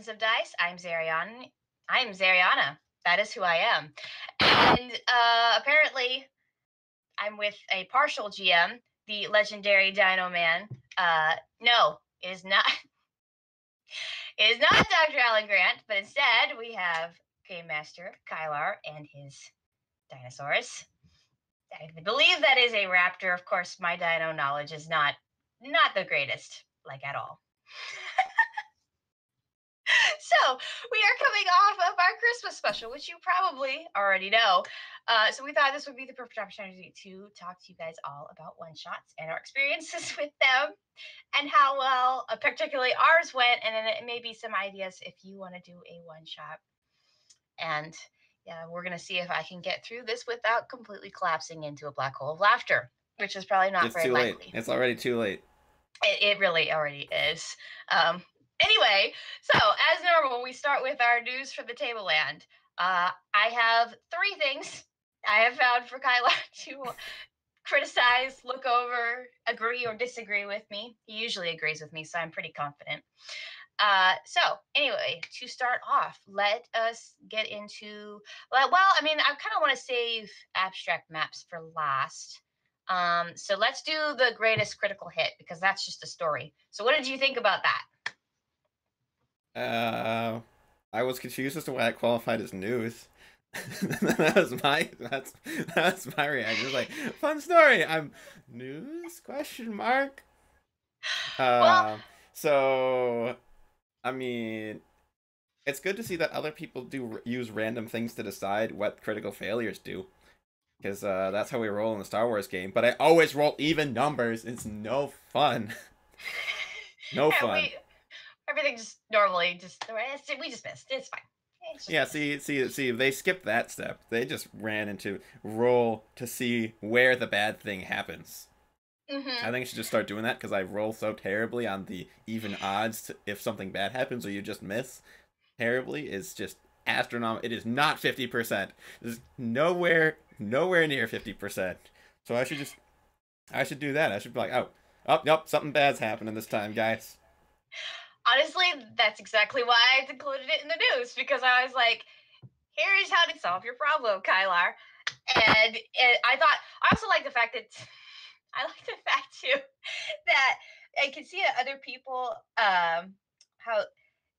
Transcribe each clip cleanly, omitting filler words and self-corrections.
Thousands of Dice. I'm Xeriana. That is who I am. And apparently, I'm with a partial GM, the legendary Dino Man. No, it is not. It is not Dr. Alan Grant, but instead we have Game Master Kylar and his dinosaurs. I believe that is a raptor. Of course, my dino knowledge is not the greatest, like at all. So we are coming off of our Christmas special, which you probably already know. So we thought this would be the perfect opportunity to talk to you guys all about one-shots and our experiences with them and how well particularly ours went, and then maybe some ideas if you want to do a one-shot. And yeah, we're going to see if I can get through this without completely collapsing into a black hole of laughter, which is probably not very likely. It's too late. It's already too late. It really already is. Anyway, so as normal, we start with our news for the Tableland. I have 3 things I have found for Kylar to criticize, look over, agree or disagree with me. He usually agrees with me, so I'm pretty confident. So anyway, to start off, let us get into, well, I mean, I kind of want to save abstract maps for last. So let's do the greatest critical hit, because that's just a story. So what did you think about that? I was confused as to why it qualified as news. That's my reaction. It was like, fun story. I'm news ? So I mean, it's good to see that other people do use random things to decide what critical failures do, because that's how we roll in the Star Wars game. But I always roll even numbers. It's no fun. No fun. Everything just normally we just missed. It's fine. Yeah, see, they skipped that step. They just ran into roll to see where the bad thing happens. I think I should just start doing that, because I roll so terribly on the even odds if something bad happens or you just miss terribly is just astronomical. It is not 50%. It's nowhere near 50%. So I should do that. I should be like, yep, something bad's happening this time, guys. Honestly, that's exactly why I included it in the news, because I was like, here is how to solve your problem, Kylar. And I also like the fact that, too, that I can see that other people, how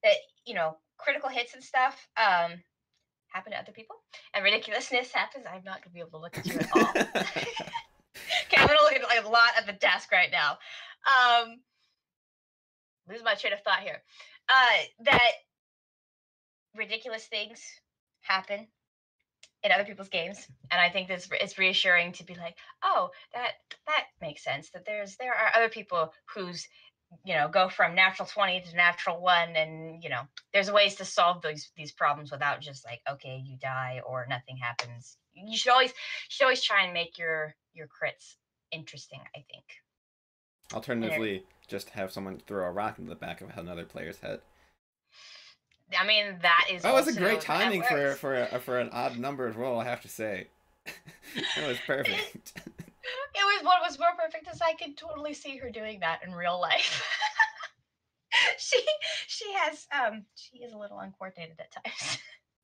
that, critical hits and stuff happen to other people, and ridiculousness happens. I'm not going to be able to look at you at all. Okay, I'm going to look at a lot at the desk right now. Lose my train of thought here. That ridiculous things happen in other people's games, and I think it's reassuring to be like, oh, that makes sense. That there are other people who's go from natural 20 to natural 1, and there's ways to solve these problems without just like, okay, you die or nothing happens. You should always try and make your crits interesting, I think. Alternatively, just have someone throw a rock into the back of another player's head. I mean, that was a great timing for an odd numbered roll, I have to say. It was perfect. What was more perfect is I could totally see her doing that in real life. she is a little uncoordinated at times,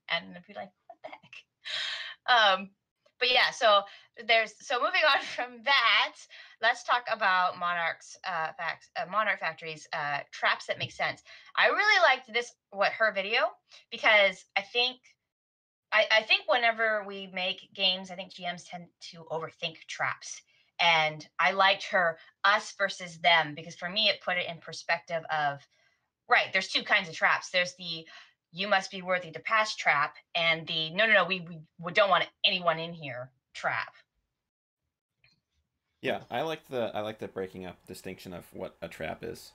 and I'd be like, what the heck? But yeah, so moving on from that, let's talk about Monarch Factory's traps that make sense. I really liked her video, because I think whenever we make games, I think GMs tend to overthink traps. And I liked her us versus them, because for me, it put it in perspective of, right, there's 2 kinds of traps. There's the you must be worthy to pass trap, and the no, we don't want anyone in here trap. Yeah, I like the breaking up distinction of what a trap is.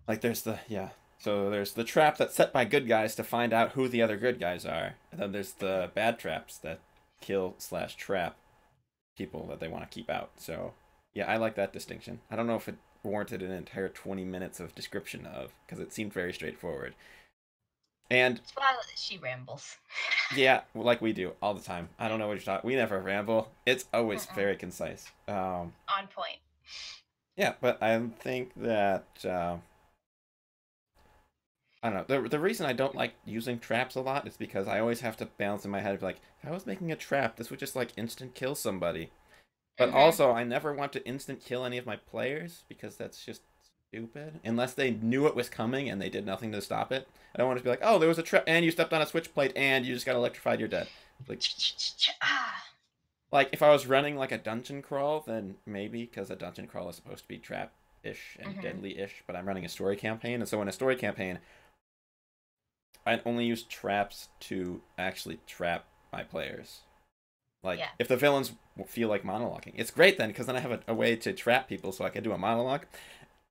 Like there's the trap that's set by good guys to find out who the other good guys are, and then there's the bad traps that kill/trap people that they want to keep out. So yeah, I like that distinction. I don't know if it warranted an entire 20 minutes of description of, because it seemed very straightforward. And well, she rambles. Yeah, like we do all the time. I don't know what you're talking. We never ramble. It's always very concise. On point. Yeah, but I think that I don't know. The reason I don't like using traps a lot is because I always have to balance in my head, like, if I was making a trap, this would just, like, instant kill somebody. But also, I never want to instant kill any of my players, because that's just stupid. Unless they knew it was coming and they did nothing to stop it. I don't want to be like, oh, there was a trap, and you stepped on a switch plate, and you just got electrified, you're dead. Like, if I was running, like, a dungeon crawl, then maybe, because a dungeon crawl is supposed to be trap-ish and deadly-ish, but I'm running a story campaign, and so in a story campaign, I'd only use traps to actually trap my players. Like, if the villains feel like monologuing. It's great then, because then I have a way to trap people so I can do a monologue.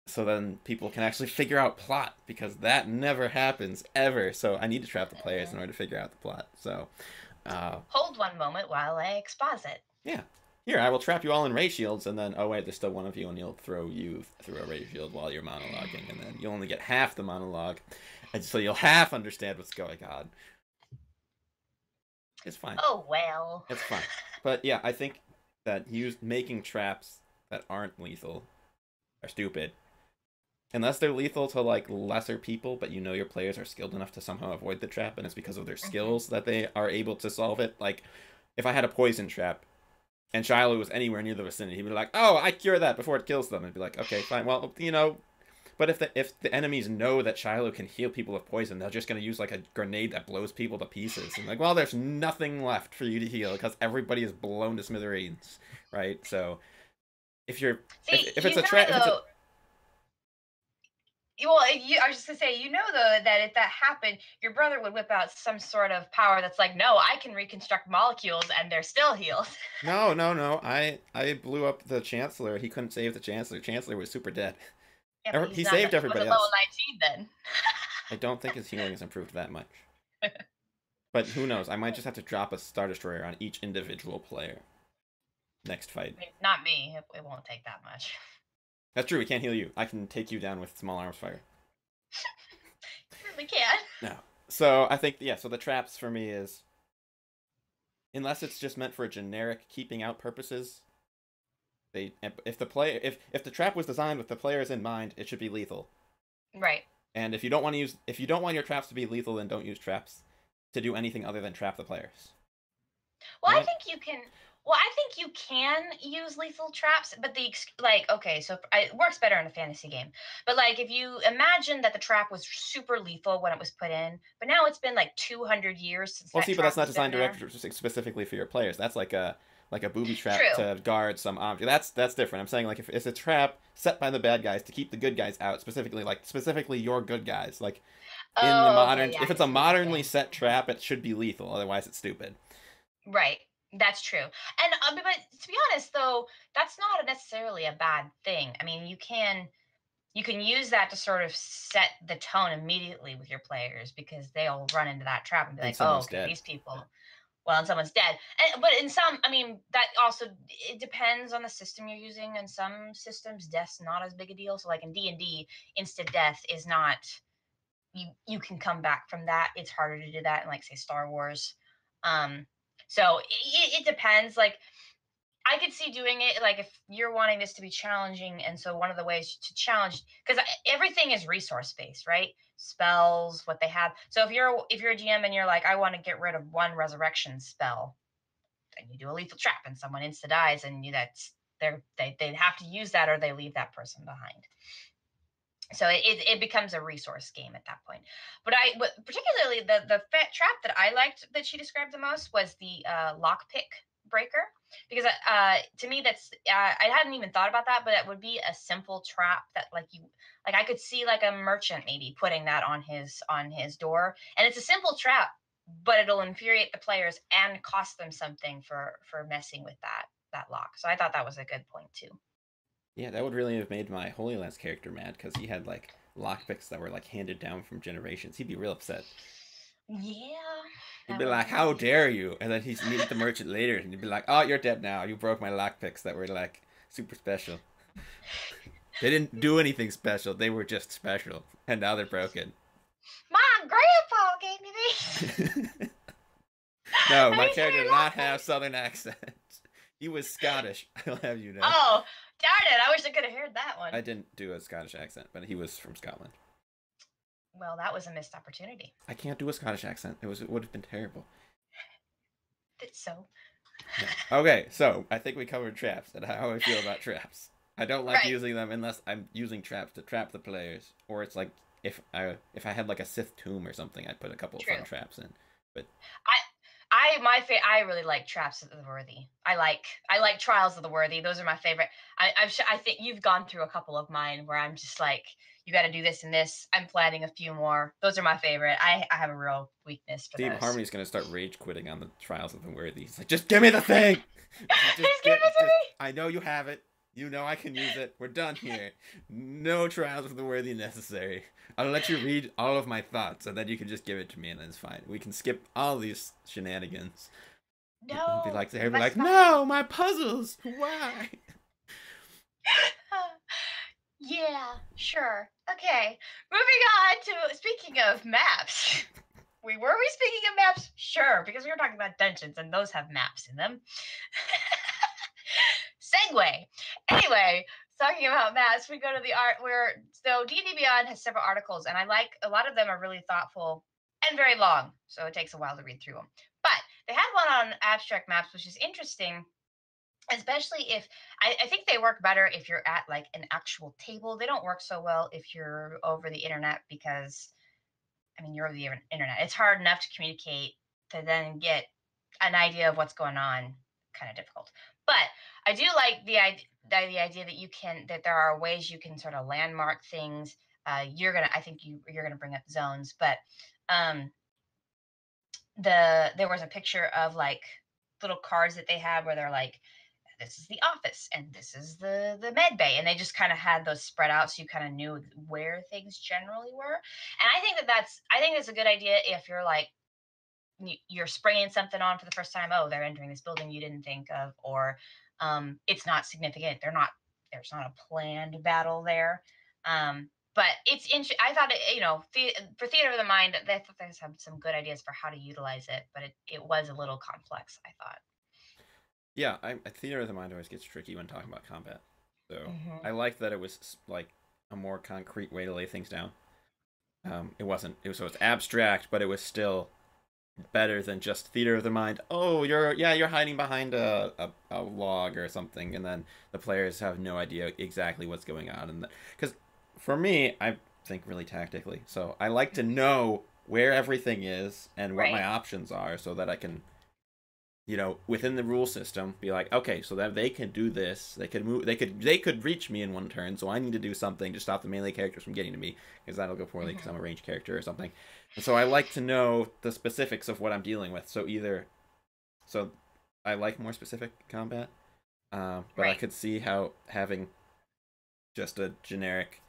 So then people can actually figure out plot, because that never happens, ever. So I need to trap the players in order to figure out the plot. So, hold one moment while I exposit. Yeah. Here, I will trap you all in ray shields, and then, oh wait, there's still one of you, and you'll throw you through a ray shield while you're monologuing, and then you'll only get half the monologue, and so you'll half understand what's going on. It's fine. Oh, well. It's fine. But yeah, I think that making traps that aren't lethal are stupid. Unless they're lethal to, like, lesser people, but you know your players are skilled enough to somehow avoid the trap, and it's because of their skills that they are able to solve it. Like, if I had a poison trap, and Shiloh was anywhere near the vicinity, he'd be like, oh, I cure that before it kills them. And be like, okay, fine. Well, you know, but if the enemies know that Shiloh can heal people with poison, they're just going to use, like, a grenade that blows people to pieces. And like, well, there's nothing left for you to heal because everybody is blown to smithereens, right? So if you're... if it's a trap... Well, I was just going to say, you know, though, that if that happened, your brother would whip out some sort of power that's like, no, I can reconstruct molecules and they're still healed. No. I blew up the Chancellor. He couldn't save the Chancellor. Chancellor was super dead. Yeah, he saved everybody else. Level 19 then. I don't think his healing has improved that much. But who knows? I might just have to drop a Star Destroyer on each individual player. Next fight. Not me. It won't take that much. That's true. We can't heal you. I can take you down with small arms fire. You really can. No. So I think, yeah, so the traps for me is, unless it's just meant for generic keeping out purposes, if the trap was designed with the players in mind, it should be lethal. Right. And if you don't want your traps to be lethal, then don't use traps to do anything other than trap the players. Well, I think you can. Well, I think you can use lethal traps, but okay, so it works better in a fantasy game. But like, if you imagine that the trap was super lethal when it was put in, but now it's been like 200 years since. Well, see, but that's not designed specifically for your players. That's like a booby trap to guard some object. That's different. I'm saying, like, if it's a trap set by the bad guys to keep the good guys out, specifically your good guys. Like, in the modern, if it's a modernly set trap, it should be lethal. Otherwise, it's stupid. Right. That's true. And but to be honest, though, that's not necessarily a bad thing. I mean, you can use that to sort of set the tone immediately with your players, because they'll run into that trap and be like, oh, okay, these people. Well, and someone's dead. But in some, I mean, that also, it depends on the system you're using. In some systems, death's not as big a deal. So like in D&D, instant death is not, you can come back from that. It's harder to do that in, like, say, Star Wars. So it depends. Like, I could see doing it, like, if you're wanting this to be challenging, and so one of the ways to challenge, because everything is resource based, right? Spells, what they have. So if you're a GM and you're like, I want to get rid of one resurrection spell, then you do a lethal trap and someone insta dies, and they have to use that or they leave that person behind. So it becomes a resource game at that point. But particularly the trap that I liked that she described the most was the lockpick breaker, because to me that's I hadn't even thought about that, but it would be a simple trap that I could see like a merchant maybe putting that on his door, and it's a simple trap, but it'll infuriate the players and cost them something for messing with that lock. So I thought that was a good point too. Yeah, that would really have made my Holy Lance character mad, because he had, like, lockpicks that were, like, handed down from generations. He'd be real upset. Yeah. He'd be like, how dare you? And then he'd meet the merchant later, and he'd be like, oh, you're dead now. You broke my lockpicks that were, like, super special. They didn't do anything special. They were just special. And now they're broken. Mom, Grandpa gave me these. No, my character did not have Southern accent. He was Scottish, I'll have you know. Oh, darn it. I wish I could have heard that one. I didn't do a Scottish accent, but he was from Scotland. Well, that was a missed opportunity. I can't do a Scottish accent. It would have been terrible. So. No. Okay, so I think we covered traps and how I feel about traps. I don't like Right. using them unless I'm using traps to trap the players, or it's like if I had like a Sith tomb or something, I'd put a couple of fun traps in. But I really like Traps of the Worthy. I like Trials of the Worthy. Those are my favorite. I think you've gone through a couple of mine where I'm just like, you got to do this and this. I'm planning a few more. Those are my favorite. I have a real weakness for Steve those. Harmony's gonna start rage quitting on the Trials of the Worthy. He's like, just give me the thing. just give it to me. I know you have it. You know I can use it. We're done here. No Trials of the Worthy necessary. I'll let you read all of my thoughts, and then you can just give it to me, and then it's fine. We can skip all these shenanigans. No. They'll be like, no, my puzzles. Why? Yeah, sure. Okay. Moving on to, speaking of maps. Were we speaking of maps? Sure, because we were talking about dungeons, and those have maps in them. Segue. Anyway, talking about maps, we go to the art where, so D&D Beyond has several articles, and I like, a lot of them are really thoughtful and very long, so it takes a while to read through them. But they had one on abstract maps, which is interesting, especially if, I think they work better if you're at like an actual table. They don't work so well if you're over the internet, because, I mean, you're over the internet. It's hard enough to communicate, to then get an idea of what's going on, kind of difficult. But I do like the idea that that there are ways you can sort of landmark things. You're gonna bring up zones, but there was a picture of like little cards that they had where they're like, this is the office and this is the med bay, and they just kind of had those spread out so you kind of knew where things generally were. And I think that's a good idea if you're like, you're spraying something on for the first time. Oh, they're entering this building you didn't think of, or it's not significant. There's not a planned battle there. But it's interesting. I thought for Theater of the Mind, they thought they had some good ideas for how to utilize it, but it was a little complex, I thought. Yeah, Theater of the Mind always gets tricky when talking about combat. So I like that it was like a more concrete way to lay things down. So it's abstract, but it was still better than just Theater of the Mind. Oh, you're hiding behind a log or something, and then the players have no idea exactly what's going on. And because for me, I think really tactically, so I like to know where everything is and what my options are, so that I can, within the rule system, be like, okay, so that they can do this, they could move, they could reach me in one turn, so I need to do something to stop the melee characters from getting to me, because that'll go poorly because I'm a ranged character or something. And so I like to know the specifics of what I'm dealing with. So I like more specific combat, but I could see how having just a generic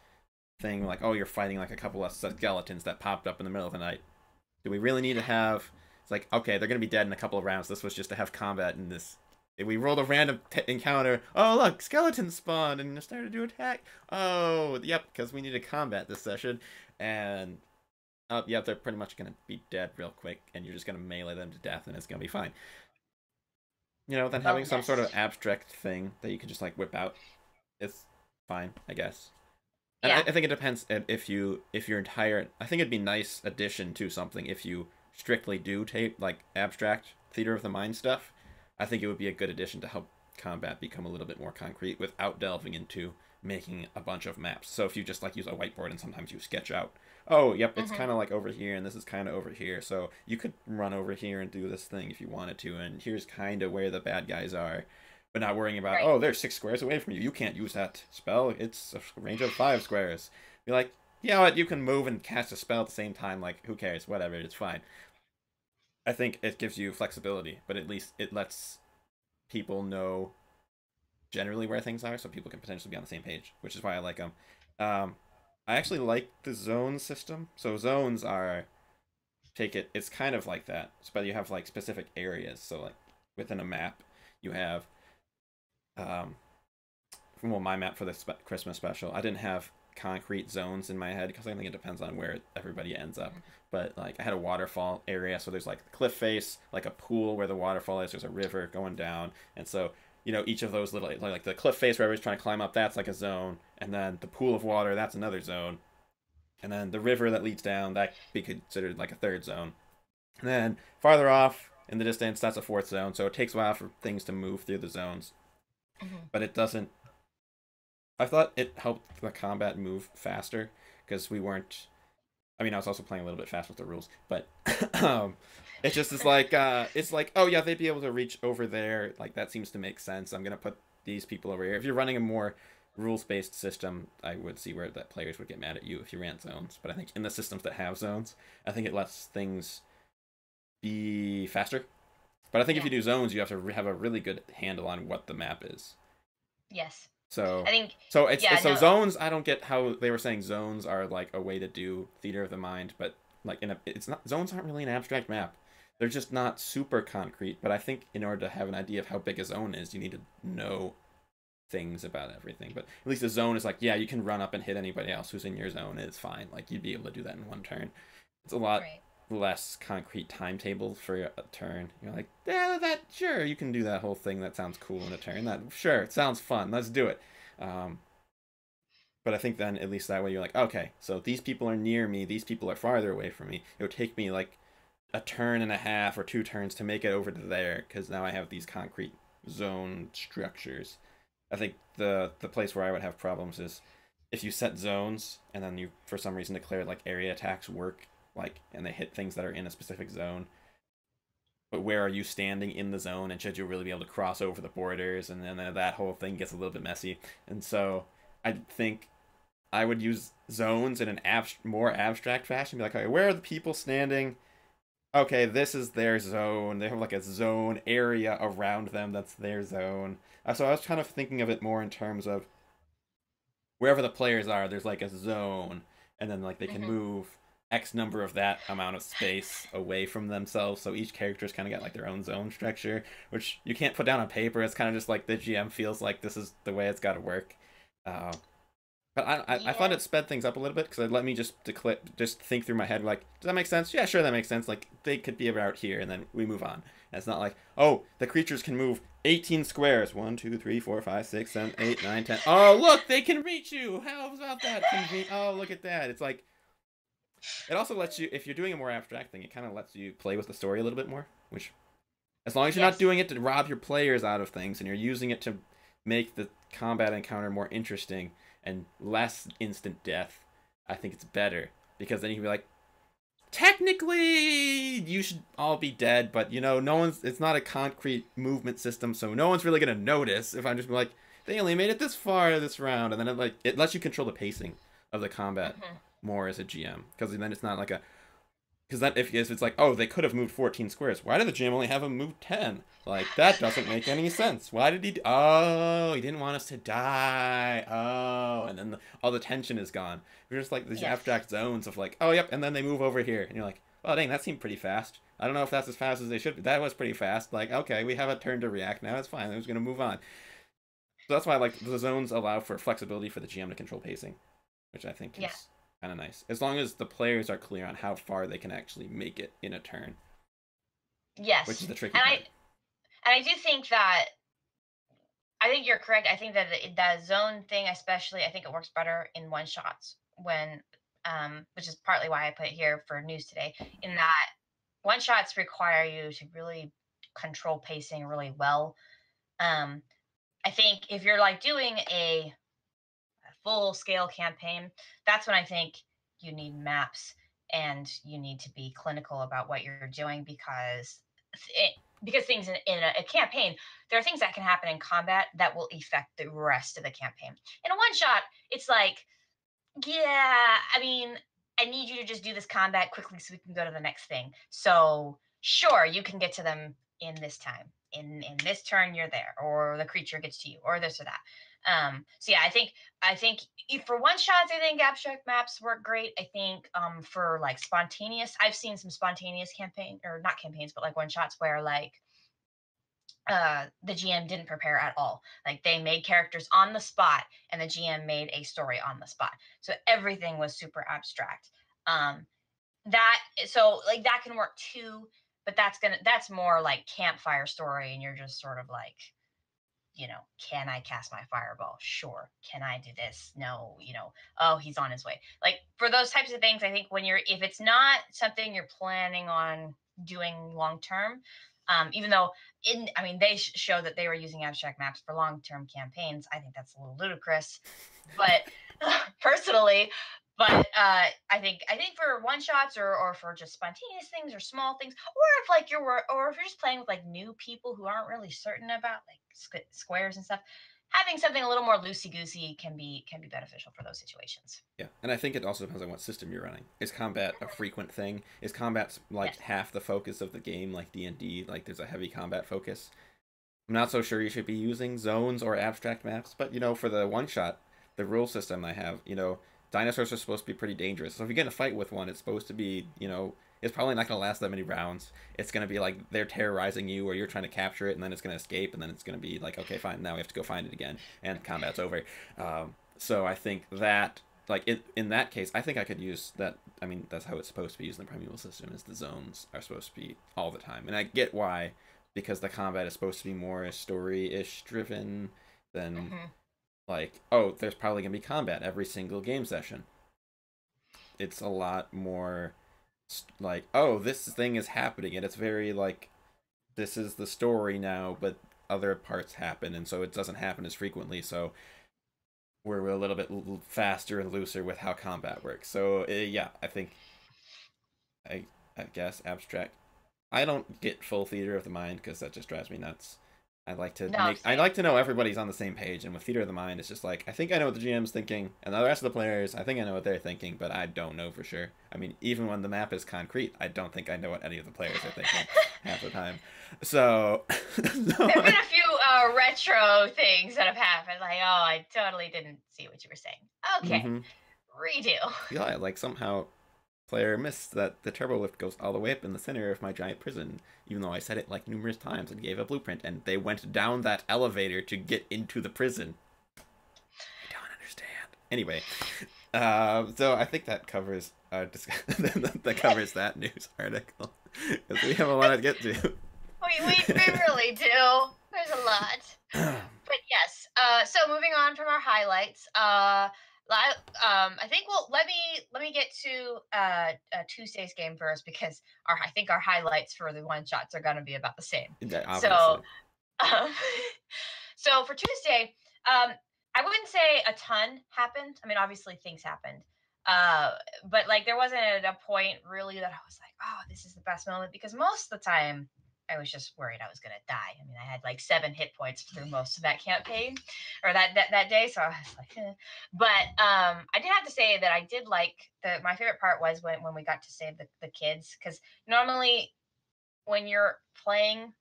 thing like, oh, you're fighting like a couple of skeletons that popped up in the middle of the night. Do we really need to have? It's like, okay, they're gonna be dead in a couple of rounds. This was just to have combat in this. If we rolled a random encounter, oh look, skeletons spawned and started to attack. Oh, yep, because we need to combat this session, and yep, they're pretty much gonna be dead real quick, and you're just gonna melee them to death, and it's gonna be fine. Then having some sort of abstract thing that you can just like whip out is fine, I guess. And I think it depends if your entire. I think it'd be nice addition to something if you strictly do take like abstract Theater of the Mind stuff. I think it would be a good addition to help combat become a little bit more concrete without delving into making a bunch of maps. So if you just like use a whiteboard and sometimes you sketch out, oh, yep, it's kind of like over here and this is kind of over here. So you could run over here and do this thing if you wanted to, and here's kind of where the bad guys are. But not worrying about, oh, they're 6 squares away from you. You can't use that spell. It's a range of 5 squares. Be like, what? You can move and cast a spell at the same time. Like, who cares? Whatever. It's fine. I think it gives you flexibility, but at least it lets people know generally where things are, so people can potentially be on the same page, which is why I like them. I actually like the zone system. So zones are, it's kind of like that, but you have like specific areas. So like within a map, you have my map for this Christmas special, I didn't have concrete zones in my head because I think it depends on where everybody ends up. But like I had a waterfall area, so there's like the cliff face, like a pool where the waterfall is, there's a river going down, and so each of those little, like the cliff face where everybody's trying to climb up, that's like a zone, and then the pool of water, that's another zone. And then the river that leads down, that be considered like a third zone. And then farther off in the distance, that's a fourth zone. So it takes a while for things to move through the zones. But it doesn't. I thought it helped the combat move faster because we weren't. I mean, I was also playing a little bit fast with the rules, but it's just it's like, oh yeah, they'd be able to reach over there. Like that seems to make sense. I'm gonna put these people over here. If you're running a more rules-based system, I would see where that players would get mad at you if you ran zones. But I think in the systems that have zones, I think it lets things be faster. But I think if you do zones, you have to have a really good handle on what the map is. Yes. So I think so zones. I don't get how they were saying zones are like a way to do theater of the mind, but like it's not, zones aren't really an abstract map. They're just not super concrete. But I think in order to have an idea of how big a zone is, you need to know things about everything. But at least a zone is like, yeah, you can run up and hit anybody else who's in your zone. It's fine. Like you'd be able to do that in one turn. It's a lot less concrete timetable for a turn. You're like, yeah, that sure you can do that whole thing. That sounds cool in a turn. That sure, it sounds fun. Let's do it. But I think then at least that way you're like, okay, so these people are near me. These people are farther away from me. It would take me like a turn and a half or 2 turns to make it over to there because now I have these concrete zone structures. I think the place where I would have problems is if you set zones and then you for some reason declare like area attacks work, like, and they hit things that are in a specific zone. But where are you standing in the zone, and should you really be able to cross over the borders, and then that whole thing gets a little bit messy. And so I think I would use zones in an more abstract fashion. Be like, okay, where are the people standing? Okay, this is their zone. They have like a zone area around them that's their zone. So I was kind of thinking of it more in terms of wherever the players are, there's like a zone, and then like they can move X number of that amount of space away from themselves. So each character's kind of got like their own zone structure, which you can't put down on paper. It's kind of just like the GM feels like this is the way it's got to work. But I thought it sped things up a little bit because it let me just think through my head like, does that make sense? Yeah, sure, that makes sense. Like they could be about here, and then we move on. And it's not like, oh, the creatures can move 18 squares. 1, 2, 3, 4, 5, 6, 7, 8, 9, 10. Oh, look, they can reach you. How about that? Oh, look at that. It's like. It also lets you, if you're doing a more abstract thing, it kind of lets you play with the story a little bit more, which, as long as you're not doing it to rob your players out of things, and you're using it to make the combat encounter more interesting and less instant death, I think it's better. Because then you can be like, technically, you should all be dead, but, it's not a concrete movement system, so no one's really going to notice if I'm just like, they only made it this far this round, and then it lets you control the pacing of the combat. More as a GM, because then it's not like because that if it's like, oh, they could have moved 14 squares, why did the GM only have them move 10? Like that doesn't make any sense. Why did he he didn't want us to die, and then all the tension is gone. We're just like these abstract zones of like, oh yep, and then they move over here, and you're like, oh dang, that seemed pretty fast. I don't know if that's as fast as they should be. That was pretty fast. Like, okay, we have a turn to react now, it's fine, I'm just gonna move on. So that's why like the zones allow for flexibility for the GM to control pacing, which I think is kind of nice, as long as the players are clear on how far they can actually make it in a turn. Yes, which is the tricky part. And I do think that I think you're correct. I think that the zone thing, especially, I think it works better in one shots when, which is partly why I put it here for news today. In that one shots require you to really control pacing really well. I think if you're like doing a full scale campaign, that's when I think you need maps and you need to be clinical about what you're doing because things in a campaign, there are things that can happen in combat that will affect the rest of the campaign. In a one shot, it's like, yeah, I mean, I need you to just do this combat quickly so we can go to the next thing. So sure, you can get to them in this time. In this turn, you're there, or the creature gets to you, or this or that. So yeah, I think for one shots, I think abstract maps work great. I think for like spontaneous, I've seen some spontaneous campaign or not campaigns, but like one shots where like the GM didn't prepare at all. Like they made characters on the spot, and the GM made a story on the spot. So everything was super abstract. That can work too, but that's more like campfire story, and you're just sort of like can I cast my fireball? Sure. Can I do this? No, oh, he's on his way. Like for those types of things, I think if it's not something you're planning on doing long term, even though they show that they were using abstract maps for long term campaigns. I think that's a little ludicrous, but personally. But I think for one shots or for just spontaneous things or small things, or if you're just playing with like new people who aren't really certain about like squares and stuff, having something a little more loosey goosey can be beneficial for those situations. Yeah, and I think it also depends on what system you're running. Is combat a frequent thing? Is combat like half the focus of the game, like D&D? Like there's a heavy combat focus. I'm not so sure you should be using zones or abstract maps, but for the one shot, the rule system I have, dinosaurs are supposed to be pretty dangerous. So if you get in a fight with one, it's supposed to be, it's probably not going to last that many rounds. It's going to be like they're terrorizing you or you're trying to capture it and then it's going to escape and then it's going to be like, okay, fine, now we have to go find it again and combat's over. So I think that, like, in that case, I think I could use that. I mean, that's how it's supposed to be used in the Primeval system, is the zones are supposed to be all the time. And I get why, because the combat is supposed to be more story-ish driven than... Like, oh, there's probably going to be combat every single game session. It's a lot more like, oh, this thing is happening, and it's very like, this is the story now, but other parts happen, and so it doesn't happen as frequently, so we're a little bit faster and looser with how combat works. So, yeah, I think, I guess, abstract. I don't get full theater of the mind, because that just drives me nuts. I like to know everybody's on the same page, and with theater of the mind, it's just like, I think I know what the GM's thinking, and the rest of the players, I think I know what they're thinking, but I don't know for sure. I mean, even when the map is concrete, I don't think I know what any of the players are thinking half the time. So, there've been a few retro things that have happened, like, oh, I totally didn't see what you were saying. Okay, redo. Yeah, like somehow player missed that the turbo lift goes all the way up in the center of my giant prison, even though I said it like numerous times and gave a blueprint, and they went down that elevator to get into the prison. I don't understand. Anyway, so I think that covers our that covers that news article, because we have a lot to get to. We really do. There's a lot. But yes, so moving on from our highlights, I think let me get to Tuesday's game first, because I think our highlights for the one shots are going to be about the same. Yeah, so for Tuesday, I wouldn't say a ton happened. I mean, obviously things happened, but like there wasn't a point really that I was like, oh, this is the best moment, because most of the time I was just worried I was going to die. I mean, I had like 7 hit points through most of that campaign, or that day. So I was like, eh. But I did have to say that I did like my favorite part was when we got to save the kids, because normally when you're playing,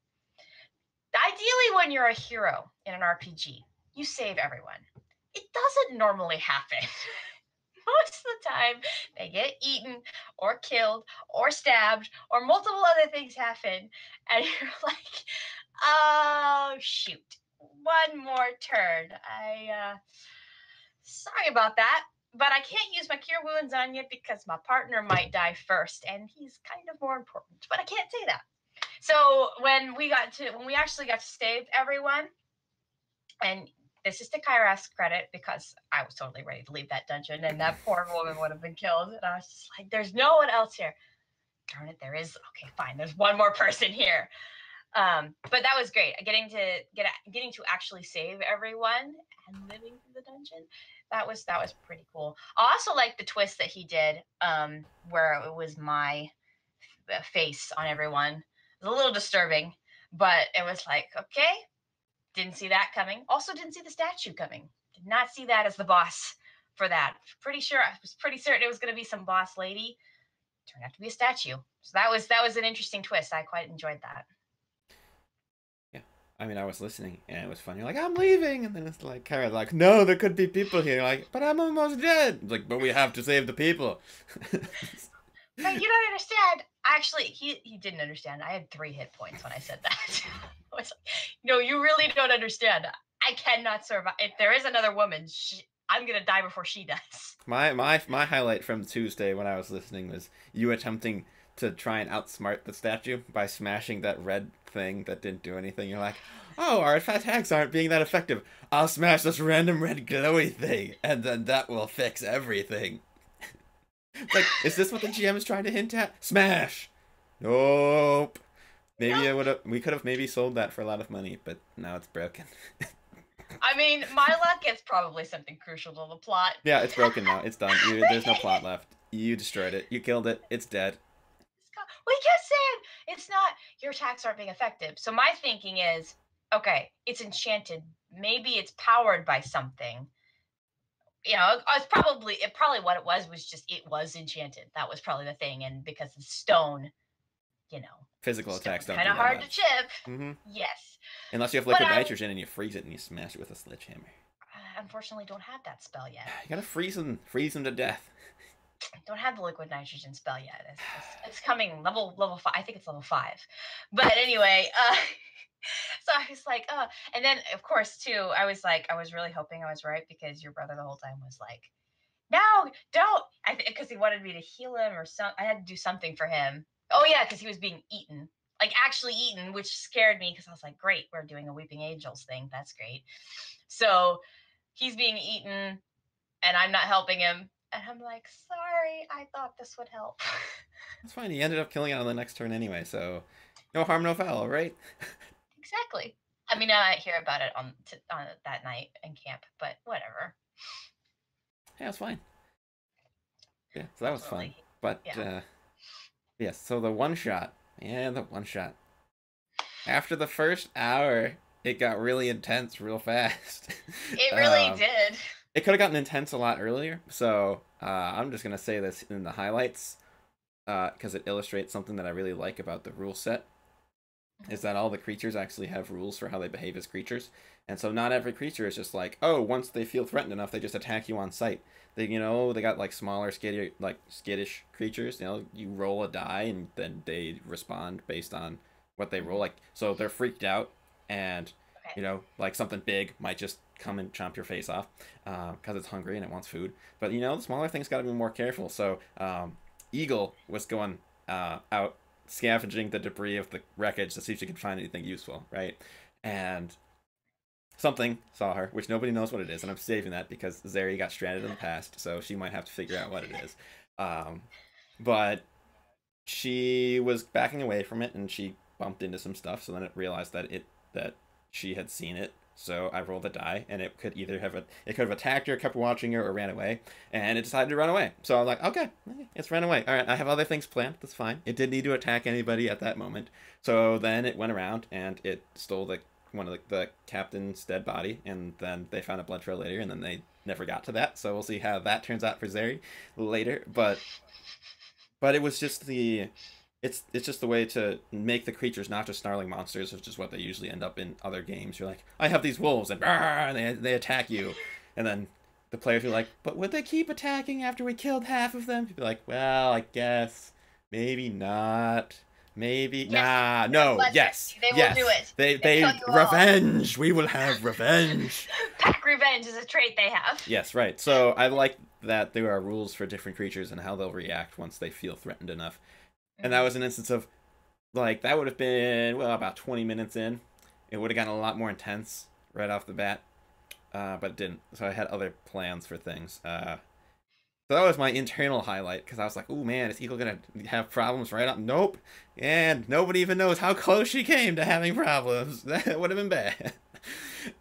ideally when you're a hero in an RPG, you save everyone. It doesn't normally happen. Most of the time, they get eaten or killed or stabbed or multiple other things happen. And you're like, oh, shoot. One more turn. Sorry about that. But I can't use my cure wounds on you because my partner might die first. And he's kind of more important. But I can't say that. So when we actually got to save everyone, and this is to Kylar's credit, because I was totally ready to leave that dungeon and that poor woman would have been killed. And I was just like, there's no one else here. Darn it, there is. Okay, fine. There's one more person here. But that was great. Getting to actually save everyone and living through the dungeon. That was pretty cool. I also liked the twist that he did, where it was my face on everyone. It was a little disturbing, but it was like, okay. Didn't see that coming. Also didn't see the statue coming. Did not see that as the boss for that. I was pretty certain it was going to be some boss lady. Turned out to be a statue. So that was an interesting twist. I quite enjoyed that. Yeah. I mean, I was listening and it was funny. You're like, I'm leaving. And then it's like, Kara's like, no, there could be people here. You're like, but I'm almost dead. It's like, but we have to save the people. But you don't understand. Actually, he didn't understand. I had 3 hit points when I said that. I was like, no, you really don't understand. I cannot survive. If there is another woman, I'm going to die before she does. My highlight from Tuesday when I was listening was you attempting to try and outsmart the statue by smashing that red thing that didn't do anything. You're like, oh, our attacks aren't being that effective. I'll smash this random red glowy thing, and then that will fix everything. Like, is this what the GM is trying to hint at? Smash! Nope. Maybe we could have maybe sold that for a lot of money, but now it's broken. I mean, my luck, it's probably something crucial to the plot. Yeah, it's broken now. It's done. There's no plot left. You destroyed it. You killed it. It's dead. We kept saying it's not, your attacks aren't being effective. So my thinking is, okay, it's enchanted. Maybe it's powered by something. You know, it's probably what it was just it was enchanted. That was probably the thing. And because the stone, you know, physical attacks don't kind of hard to chip. Mm-hmm. Yes. Unless you have liquid nitrogen and you freeze it and you smash it with a sledgehammer. I unfortunately don't have that spell yet. You gotta freeze them to death. Don't have the liquid nitrogen spell yet. It's coming level 5. I think it's level 5. But anyway, so I was like, and then of course too, I was really hoping I was right, because your brother the whole time was like, no, don't. Because he wanted me to heal him or something. I had to do something for him. Oh yeah, because he was being eaten, like actually eaten, which scared me, because I was like, great, we're doing a Weeping Angels thing. That's great. So he's being eaten, and I'm not helping him. And I'm like, sorry, I thought this would help. That's fine. He ended up killing it on the next turn anyway, so no harm, no foul, right? Exactly. I mean, I hear about it on that night in camp, but whatever. Yeah, it's fine. Yeah, so that was fun. But, yes, so the one-shot. Yeah, the one-shot. After the first hour, it got really intense real fast. It really did. It could have gotten intense a lot earlier, so I'm just going to say this in the highlights, because it illustrates something that I really like about the rule set, is that all the creatures actually have rules for how they behave as creatures. And so not every creature is just like, oh, once they feel threatened enough, they just attack you on sight. They, they got like smaller, skittish creatures. You roll a die and then they respond based on what they roll. Like, so they're freaked out, and like something big might just come and chomp your face off because it's hungry and it wants food. But the smaller things got to be more careful. So Eagle was going out scavenging the debris of the wreckage to see if she could find anything useful, right? And something saw her, which nobody knows what it is, and I'm saving that because Zeri got stranded in the past, so she might have to figure out what it is. But she was backing away from it, and she bumped into some stuff, so then it realized that she had seen it. So I rolled a die, and it could either have attacked her, kept watching her, or ran away, and it decided to run away. So I was like, okay, it's ran away. All right, I have other things planned. That's fine. It didn't need to attack anybody at that moment. So then it went around and it stole one of the captain's dead body, and then they found a blood trail later, and then they never got to that. So we'll see how that turns out for Zeri later. But it was just It's just the way to make the creatures not just snarling monsters, which is what they usually end up in other games. You're like, I have these wolves, and they attack you. And then the players are like, but would they keep attacking after we killed half of them? You'd be like, well, I guess. Maybe not. Maybe. Yes. Nah. No. Yes. They will do it. They revenge. We will have revenge. Pack revenge is a trait they have. Yes, right. So I like that there are rules for different creatures and how they'll react once they feel threatened enough. And that was an instance of, like, that would have been, well, about 20 minutes in. It would have gotten a lot more intense right off the bat, but it didn't. So I had other plans for things. So that was my internal highlight, because I was like, ooh, man, is Eagle going to have problems right up? Nope. And nobody even knows how close she came to having problems. That would have been bad.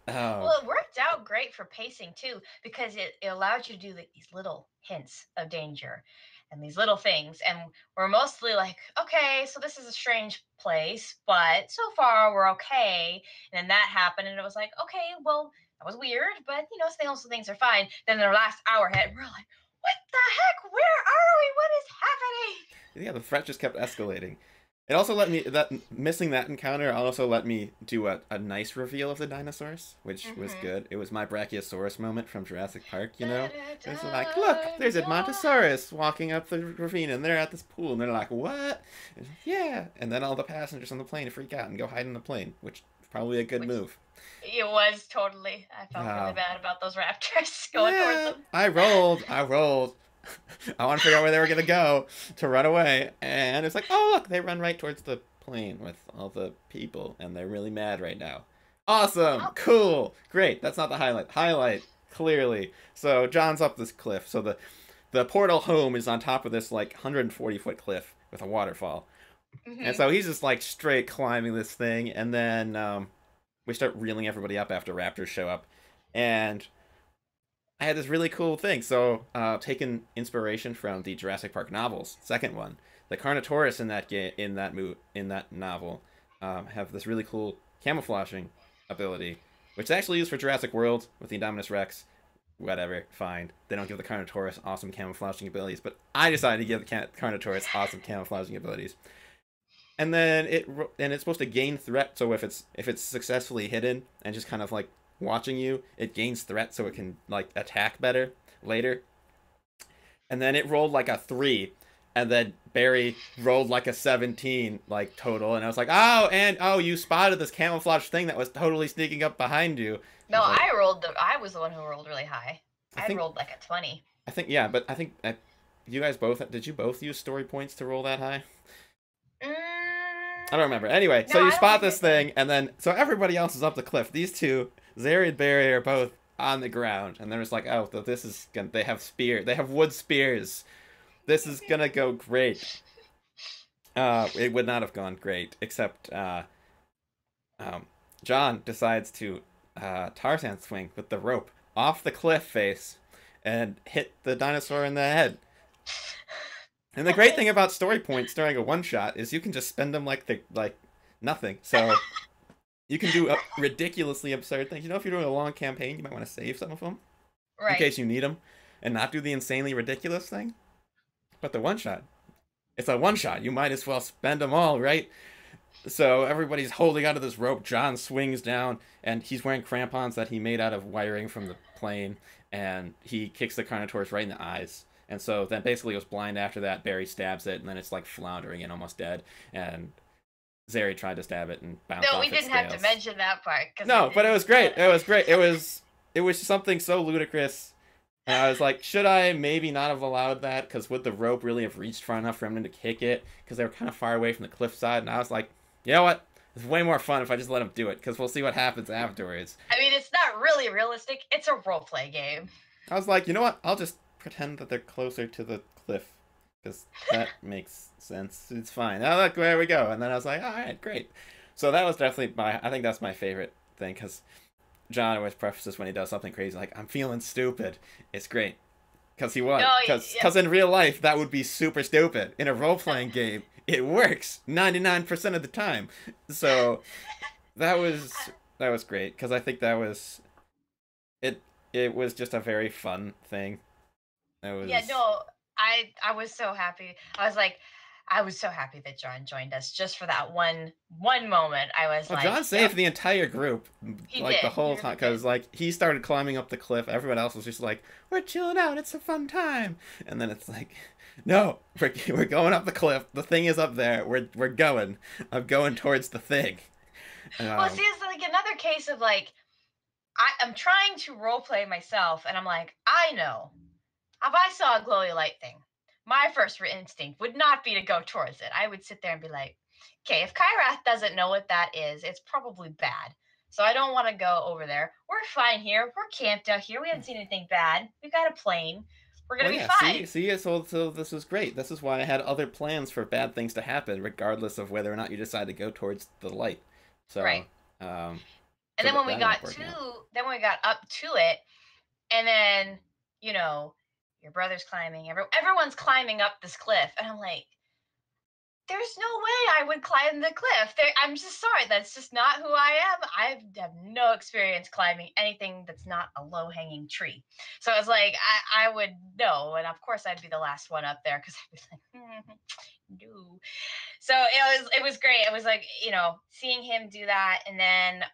Well, it worked out great for pacing, too, because it allowed you to do these little hints of danger. And these little things, and we're mostly like, okay, so this is a strange place, but so far we're okay. And then that happened, and it was like, okay, well, that was weird, but most things are fine. Then the last hour hit, and we're like, what the heck? Where are we? What is happening? Yeah, the threat just kept escalating. It also let me, missing that encounter also let me do a nice reveal of the dinosaurs, which was good. It was my Brachiosaurus moment from Jurassic Park, It was like, look, there's Edmontosaurus walking up the ravine, and they're at this pool, and they're like, what? And, yeah. And then all the passengers on the plane freak out and go hide in the plane, which is probably a good move. It was totally. I felt really bad about those raptors going towards them. I rolled. I want to figure out where they were gonna go to run away. And it's like, oh look, they run right towards the plane with all the people, and they're really mad right now. Awesome, cool, great. That's not the highlight. Highlight, clearly. So John's up this cliff. So the portal home is on top of this like 140-foot cliff with a waterfall. And so he's just like straight climbing this thing, and then we start reeling everybody up after raptors show up. And I had this really cool thing. So taking inspiration from the Jurassic Park novels, second one, the Carnotaurus in that novel have this really cool camouflaging ability, which is actually used for Jurassic World with the Indominus Rex. Whatever, fine. They don't give the Carnotaurus awesome camouflaging abilities, but I decided to give the Carnotaurus awesome camouflaging abilities. And then it's supposed to gain threat. So if it's successfully hidden and just kind of like watching you, it gains threat, so it can like attack better later. And then it rolled like a 3, and then Barry rolled like a 17 like total, and I was like, oh, you spotted this camouflage thing that was totally sneaking up behind you. No, like, I was the one who rolled really high. I rolled like a 20. I think, yeah, but I think you guys did you both use story points to roll that high? I don't remember. Anyway, no, so you spot this thing, and then so everybody else is up the cliff. These two, Zeri and Barry, are both on the ground, and they're just like, oh, this is gonna. They have wood spears. This is gonna go great. It would not have gone great, except John decides to Tarzan swing with the rope off the cliff face and hit the dinosaur in the head. And the great thing about story points during a one-shot is you can just spend them like nothing. So you can do ridiculously absurd things. You know, if you're doing a long campaign, you might want to save some of them. Right. In case you need them. And not do the insanely ridiculous thing. But the one-shot, it's a one-shot. You might as well spend them all, right? So everybody's holding onto this rope. John swings down, and he's wearing crampons that he made out of wiring from the plane. And he kicks the Carnotaurus right in the eyes. And so then basically it was blind after that. Barry stabs it, and then it's like floundering and almost dead. And Zeri tried to stab it and bounced off its scales. No, we didn't have to mention that part. No, but it was great. It was great. It was something so ludicrous. And I was like, should I maybe not have allowed that? Because would the rope really have reached far enough for him to kick it? Because they were kind of far away from the cliffside. And I was like, you know what? It's way more fun if I just let him do it. Because we'll see what happens afterwards. I mean, it's not really realistic. It's a roleplay game. I was like, you know what? I'll just pretend that they're closer to the cliff, because that makes sense. It's fine. Oh, look, there we go. And then I was like, all right, great. So that was definitely I think that's my favorite thing, because John always prefaces when he does something crazy like, I'm feeling stupid. It's great, because he won. Because in real life, that would be super stupid. In a role-playing game, it works 99% of the time. So that was great, because I think that was it was just a very fun thing. Yeah, no, I was so happy. I was so happy that John joined us just for that one moment. I was like, John saved the entire group, the whole time, because he started climbing up the cliff. Everyone else was just like, we're chilling out, it's a fun time. And then it's like, no, we're going up the cliff. The thing is up there. We're going. I'm going towards the thing. Well, see, it's like another case of like, I'm trying to roleplay myself, and I'm like, I know. If I saw a glowy light thing, my first instinct would not be to go towards it. I would sit there and be like, okay, if Kyrath doesn't know what that is, it's probably bad. So I don't want to go over there. We're fine here. We're camped out here. We haven't seen anything bad. We've got a plane. We're going to be fine. See, so this is great. This is why I had other plans for bad things to happen, regardless of whether or not you decide to go towards the light. So, right. And then when we got up to it, and then, you know, your brother's climbing. Everyone's climbing up this cliff. And I'm like, there's no way I would climb the cliff. I'm just sorry. That's just not who I am. I have no experience climbing anything that's not a low-hanging tree. So it's like, I would know. And of course, I'd be the last one up there because I'd be like, no. So it was great. It was like, you know, seeing him do that. And then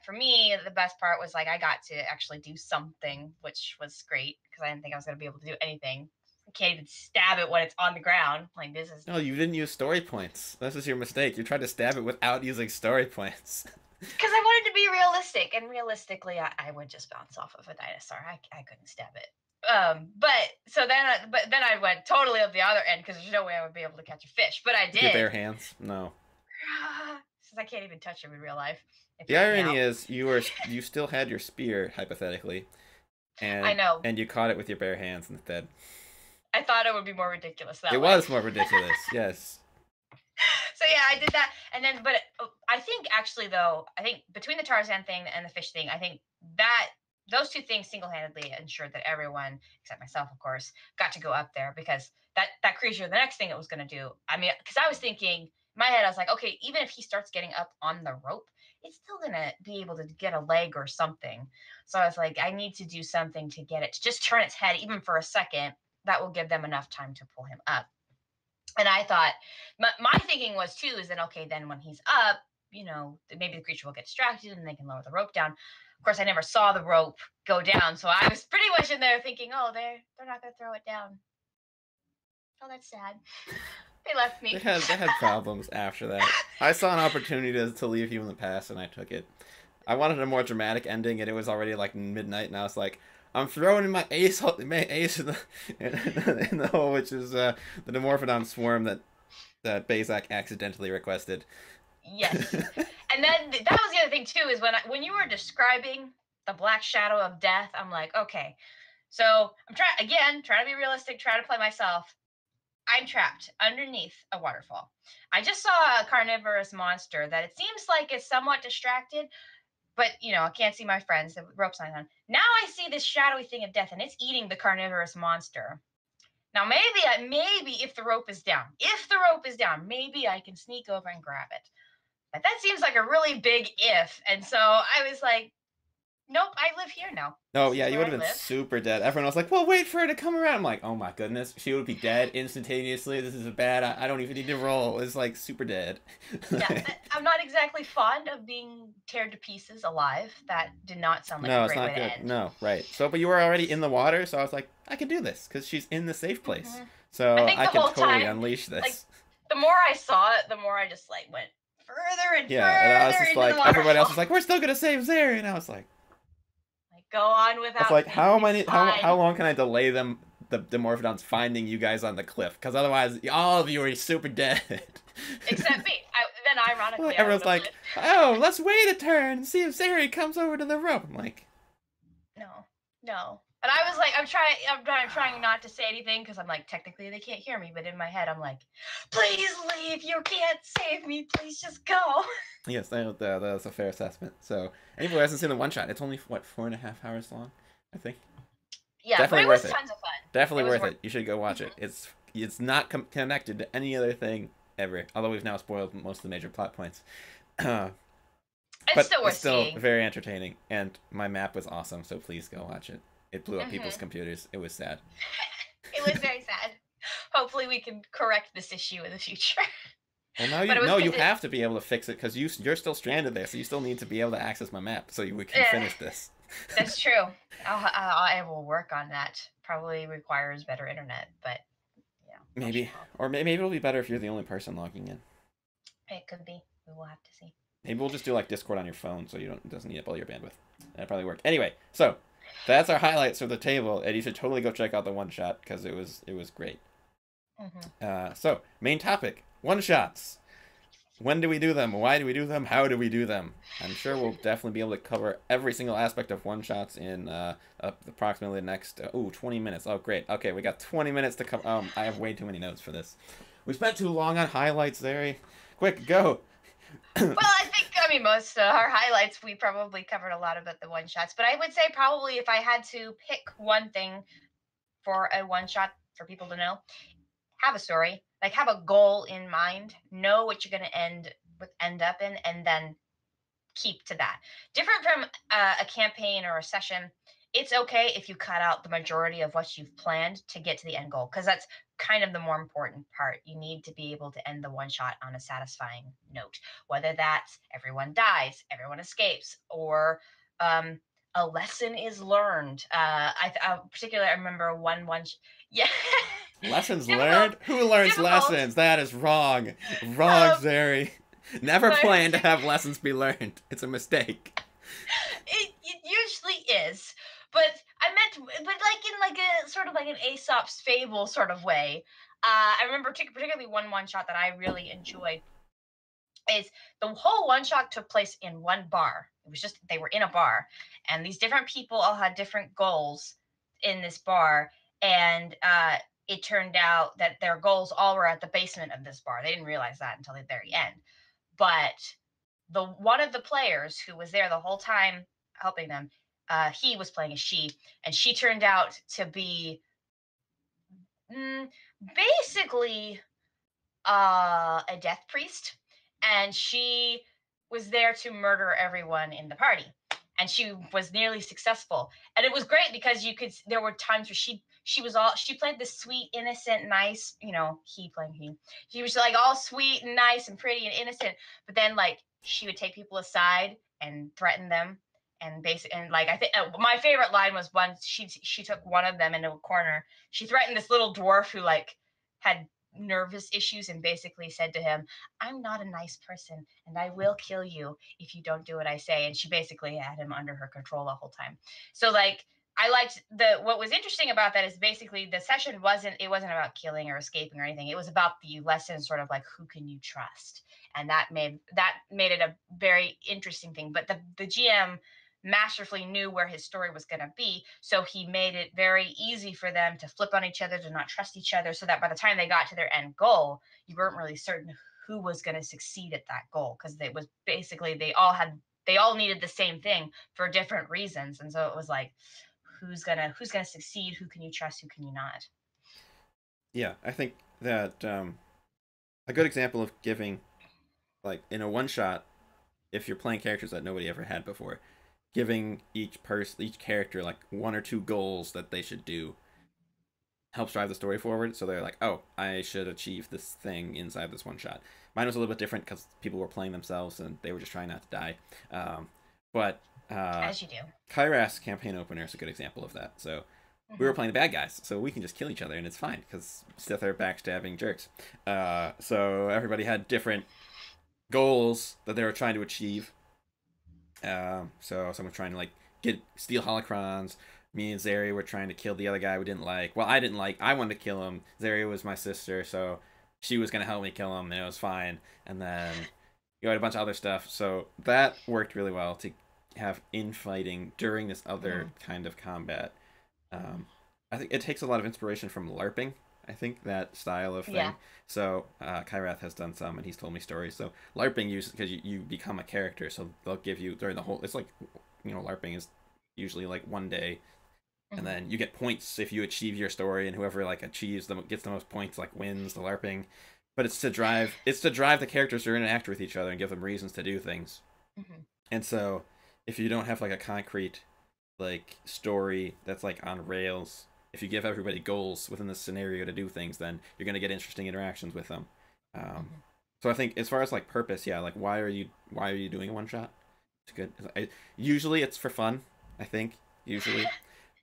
for me, the best part was like, I got to actually do something, which was great because I didn't think I was going to be able to do anything. I can't even stab it when it's on the ground. Like, this is... No, you didn't use story points. This is your mistake. You tried to stab it without using story points. Because I wanted to be realistic. And realistically, I would just bounce off of a dinosaur. I couldn't stab it. But then I went totally up the other end because there's no way I would be able to catch a fish. But I did. With your bare hands? No. Since I can't even touch them in real life. The irony is, you still had your spear, hypothetically. And, I know. And you caught it with your bare hands instead. I thought it would be more ridiculous that way. It was more ridiculous, yes. So yeah, I did that, and then, but I think actually though, I think between the Tarzan thing and the fish thing, I think that those two things single-handedly ensured that everyone, except myself, of course, got to go up there, because that creature, the next thing it was going to do, I mean, because I was thinking, in my head, I was like, okay, even if he starts getting up on the rope, it's still going to be able to get a leg or something. So I was like, I need to do something to get it to just turn its head, even for a second. That will give them enough time to pull him up. And I thought, my thinking was too, is that, okay, then when he's up, you know, maybe the creature will get distracted and they can lower the rope down. Of course, I never saw the rope go down, so I was pretty much in there thinking, oh, they're not going to throw it down. Oh, that's sad. They left me. They had problems after that. I saw an opportunity to leave you in the past, and I took it. I wanted a more dramatic ending, and it was already like midnight, and I was like, I'm throwing in my ace in the hole, which is the Dimorphodon swarm that Bazak accidentally requested. Yes. And then that was the other thing too, is when you were describing the black shadow of death, I'm like, okay, so I'm trying to be realistic, trying to play myself. I'm trapped underneath a waterfall. I just saw a carnivorous monster that it seems like is somewhat distracted, but, you know, I can't see my friends. The rope's not on. Now I see this shadowy thing of death, and it's eating the carnivorous monster. Now, maybe if the rope is down, maybe I can sneak over and grab it. But that seems like a really big if. And so I was like, nope, I live here now. Oh, yeah, you would have been super dead. Everyone was like, well, wait for her to come around. I'm like, oh my goodness, she would be dead instantaneously. This is bad. I don't even need to roll. It's like super dead. Yeah, I'm not exactly fond of being teared to pieces alive. That did not sound like a great way to end. No, right. So, but you were already in the water, so I was like, I can do this, because she's in the safe place. Mm-hmm. So I can totally unleash this. Like, the more I saw it, the more I just like went further and further. And I was just like, everybody else was like, we're still gonna save Xeri, and I was like, go on without. It's like, how long can I delay them, the Dimorphodons finding you guys on the cliff? Because otherwise, all of you are super dead. Except me. Then ironically, well, everyone's like, oh, let's wait a turn and see if Xeri comes over to the rope. I'm like, no. And I was like, I'm trying not to say anything, because I'm like, technically they can't hear me, but in my head I'm like, please leave, you can't save me, please just go. Yes, that's a fair assessment. So anybody who hasn't seen the one shot, it's only what, 4.5 hours long, I think. Yeah, definitely, but it was tons of fun. Definitely worth it. You should go watch it. It's not connected to any other thing ever, although we've now spoiled most of the major plot points. But it's still very entertaining, and my map was awesome, so please go watch it. It blew up people's computers. It was sad. It was very sad. Hopefully we can correct this issue in the future. Well, now you have to be able to fix it, because you're still stranded there, so you still need to be able to access my map so we can finish this. That's true. I will work on that. Probably requires better internet, but yeah. Maybe. Or maybe it'll be better if you're the only person logging in. It could be. We will have to see. Maybe we'll just do like Discord on your phone, so it doesn't eat up all your bandwidth. That'll probably work. Anyway, so that's our highlights for the table, and you should totally go check out the one shot, because it was great. So main topic: one shots. When do we do them? Why do we do them? How do we do them? I'm sure we'll definitely be able to cover every single aspect of one shots in approximately the next 20 minutes. Oh, great. Okay, we got 20 minutes to cover. I have way too many notes for this. We spent too long on highlights, Xeri. Quick, go. Well, I mean, most of our highlights, we probably covered a lot about the one shots, but I would say probably if I had to pick one thing for a one shot for people to know, have a story, like have a goal in mind, know what you're going to end up in, and then keep to that. Different from a campaign or a session, it's okay if you cut out the majority of what you've planned to get to the end goal, because that's kind of the more important part. You need to be able to end the one shot on a satisfying note, whether that's everyone dies, everyone escapes, or a lesson is learned. I particularly remember yeah. Lessons learned? Who learns lessons? That is wrong. Wrong, Xeri. Never plan to have lessons be learned. It's a mistake. It usually is. But I meant, but like in like a sort of like an Aesop's fable sort of way. I remember particularly one shot that I really enjoyed is the whole one shot took place in one bar. It was just they were in a bar, and these different people all had different goals in this bar, and it turned out that their goals all were at the basement of this bar. They didn't realize that until the very end. But the one of the players who was there the whole time helping them, he was playing a she, and she turned out to be basically a death priest, and she was there to murder everyone in the party. And she was nearly successful, and it was great because you could. There were times where she played this sweet, innocent, nice. He playing he. She was like all sweet and nice and pretty and innocent, but then like she would take people aside and threaten them. And like I think my favorite line was once she took one of them into a corner. She threatened this little dwarf who like had nervous issues and basically said to him, "I'm not a nice person and I will kill you if you don't do what I say." And she basically had him under her control the whole time. So like I liked what was interesting about that is basically the session wasn't about killing or escaping or anything. It was about the lesson sort of like who can you trust? And that made it a very interesting thing. But the GM masterfully knew where his story was going to be, so he made it very easy for them to flip on each other, to not trust each other, so that by the time they got to their end goal, you weren't really certain who was going to succeed at that goal, because it was basically they all needed the same thing for different reasons, and so it was like who's gonna succeed, who can you trust, who can you not. Yeah, I think that a good example of giving, like in a one shot, if you're playing characters that nobody ever had before, giving each character like one or two goals that they should do helps drive the story forward. So they're like, oh, I should achieve this thing inside this one shot. Mine was a little bit different because people were playing themselves and they were just trying not to die. But as you do. Kylar's campaign opener is a good example of that. So we were playing the bad guys, so we can just kill each other and it's fine because Sith are backstabbing jerks. So everybody had different goals that they were trying to achieve. So someone trying to like steal holocrons. Me and Zeri were trying to kill the other guy we didn't like. Well, I didn't like. I wanted to kill him. Zeri was my sister, so she was gonna help me kill him, and it was fine. And then you had a bunch of other stuff, so that worked really well to have infighting during this other kind of combat. I think it takes a lot of inspiration from LARPing. I think that style of thing. Yeah. So Kyrath has done some, and he's told me stories. So LARPing uses because you become a character, so they'll give you during the whole. It's like LARPing is usually like one day, and then you get points if you achieve your story, and whoever like gets the most points like wins the LARPing. But it's to drive the characters to interact with each other and give them reasons to do things. And so if you don't have like a concrete like story that's like on rails, if you give everybody goals within the scenario to do things, then you're going to get interesting interactions with them. So I think as far as like purpose, yeah, like why are you doing a one shot? It's good. Usually it's for fun. I think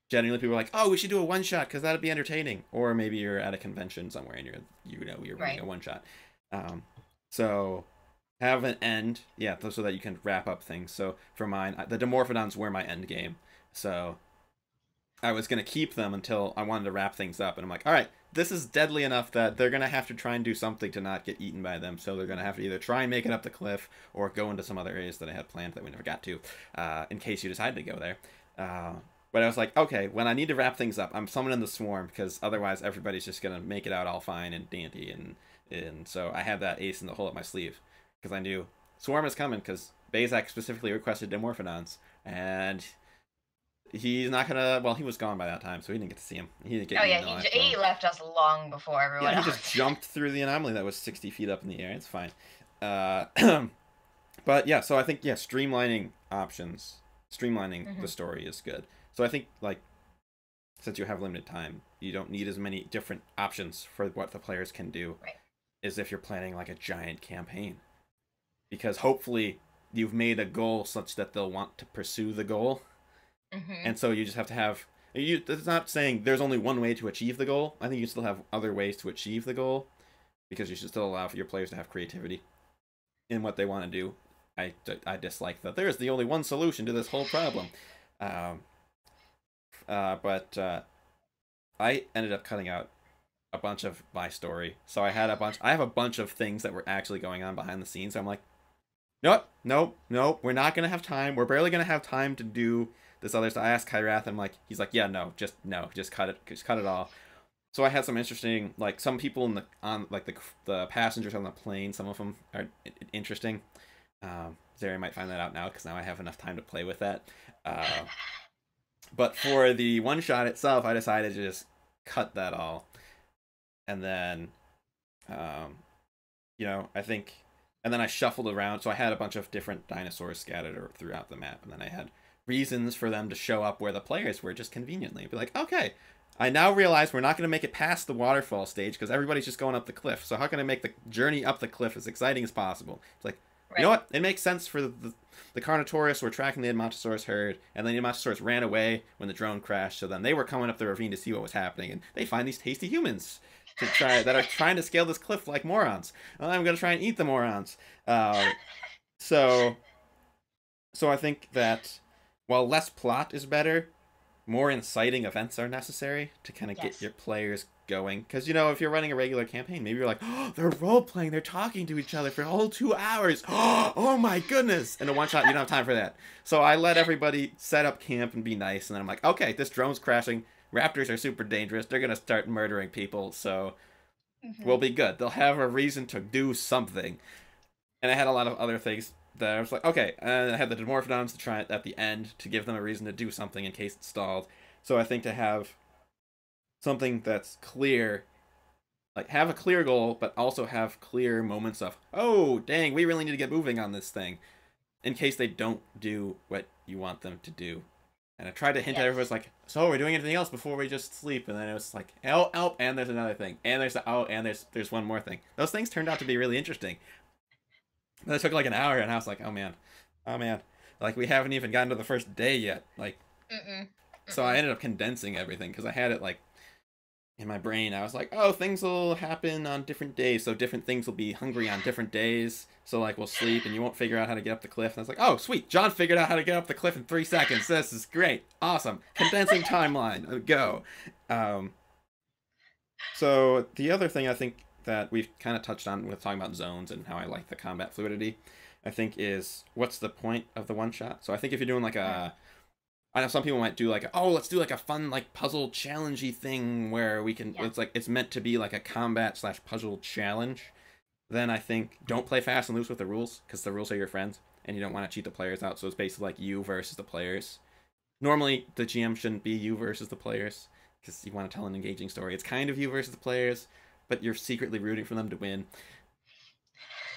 generally people are like, oh, we should do a one shot because that'd be entertaining. Or maybe you're at a convention somewhere and you're running a one shot. So have an end, yeah, so that you can wrap up things. So for mine, the Dimorphodons were my end game. So I was going to keep them until I wanted to wrap things up. And I'm like, all right, this is deadly enough that they're going to have to try and do something to not get eaten by them. So they're going to have to either try and make it up the cliff or go into some other areas that I had planned that we never got to, in case you decided to go there. But I was like, okay, when I need to wrap things up, I'm summoning the swarm because otherwise everybody's just going to make it out all fine and dandy. And so I had that ace in the hole up my sleeve because I knew swarm is coming because Bazak specifically requested Dimorphodons. And he's not gonna. Well, he was gone by that time, so he didn't get to see him. He didn't get. Oh yeah, he left us long before everyone else. He just jumped through the anomaly that was 60 feet up in the air. It's fine. But yeah, so I think streamlining options, the story is good. So I think like since you have limited time, you don't need as many different options for what the players can do, as if you're planning like a giant campaign, because hopefully you've made a goal such that they'll want to pursue the goal. And so you just have to have. It's not saying there's only one way to achieve the goal. I think you still have other ways to achieve the goal, because you should still allow for your players to have creativity in what they want to do. I dislike that there's the only one solution to this whole problem. But I ended up cutting out a bunch of my story. So I have a bunch of things that were actually going on behind the scenes. So I'm like, nope, we're not gonna have time. We're barely gonna have time to do this other stuff. I asked Kyrath, and he's like, yeah, no, just cut it all. So I had some interesting, like some people the passengers on the plane. Some of them are interesting. Zeri might find that out now because now I have enough time to play with that. But for the one shot itself, I decided to just cut that all, and then, I think, and then I shuffled around. So I had a bunch of different dinosaurs scattered throughout the map, and then I had reasons for them to show up where the players were just conveniently. Be like, okay, I now realize we're not going to make it past the waterfall stage because everybody's just going up the cliff. So how can I make the journey up the cliff as exciting as possible? It's like, right. You know what? It makes sense for the Carnotaurus were tracking the Edmontosaurus herd, and then the Edmontosaurus ran away when the drone crashed. So then they were coming up the ravine to see what was happening, and they find these tasty humans that are trying to scale this cliff like morons. Well, I'm going to try and eat the morons. So I think that while less plot is better, more inciting events are necessary to kind of get your players going. Because, if you're running a regular campaign, maybe you're like, oh, they're role-playing, they're talking to each other for a whole 2 hours. Oh my goodness. And a one-shot, you don't have time for that. So I let everybody set up camp and be nice. And then I'm like, okay, this drone's crashing. Raptors are super dangerous. They're going to start murdering people. So we'll be good. They'll have a reason to do something. And I had a lot of other things that I was like, okay, I had the Dimorphodons to try it at the end to give them a reason to do something in case it stalled. So I think to have something that's clear, like have a clear goal, but also have clear moments of, oh, dang, we really need to get moving on this thing, in case they don't do what you want them to do. And I tried to hint at everyone's like, so we're doing anything else before we just sleep? And then it was like, oh, and there's another thing. And there's one more thing. Those things turned out to be really interesting. But it took like an hour, and I was like, oh man. Like, we haven't even gotten to the first day yet. Like, so I ended up condensing everything, because I had it, like, in my brain. I was like, oh, things will happen on different days, so different things will be hungry on different days. So, like, we'll sleep, and you won't figure out how to get up the cliff. And I was like, oh, sweet, John figured out how to get up the cliff in 3 seconds. This is great. Awesome. Condensing timeline. Go. So, the other thing I think that we've kind of touched on with talking about zones and how I like the combat fluidity, I think is, what's the point of the one shot? So I think if you're doing like I know some people might do like, let's do like a fun like puzzle challengey thing where we can, it's meant to be like a combat / puzzle challenge. Then I think don't play fast and loose with the rules, because the rules are your friends and you don't want to cheat the players out. So it's basically like you versus the players. Normally the GM shouldn't be you versus the players, because you want to tell an engaging story. It's kind of you versus the players, but you're secretly rooting for them to win.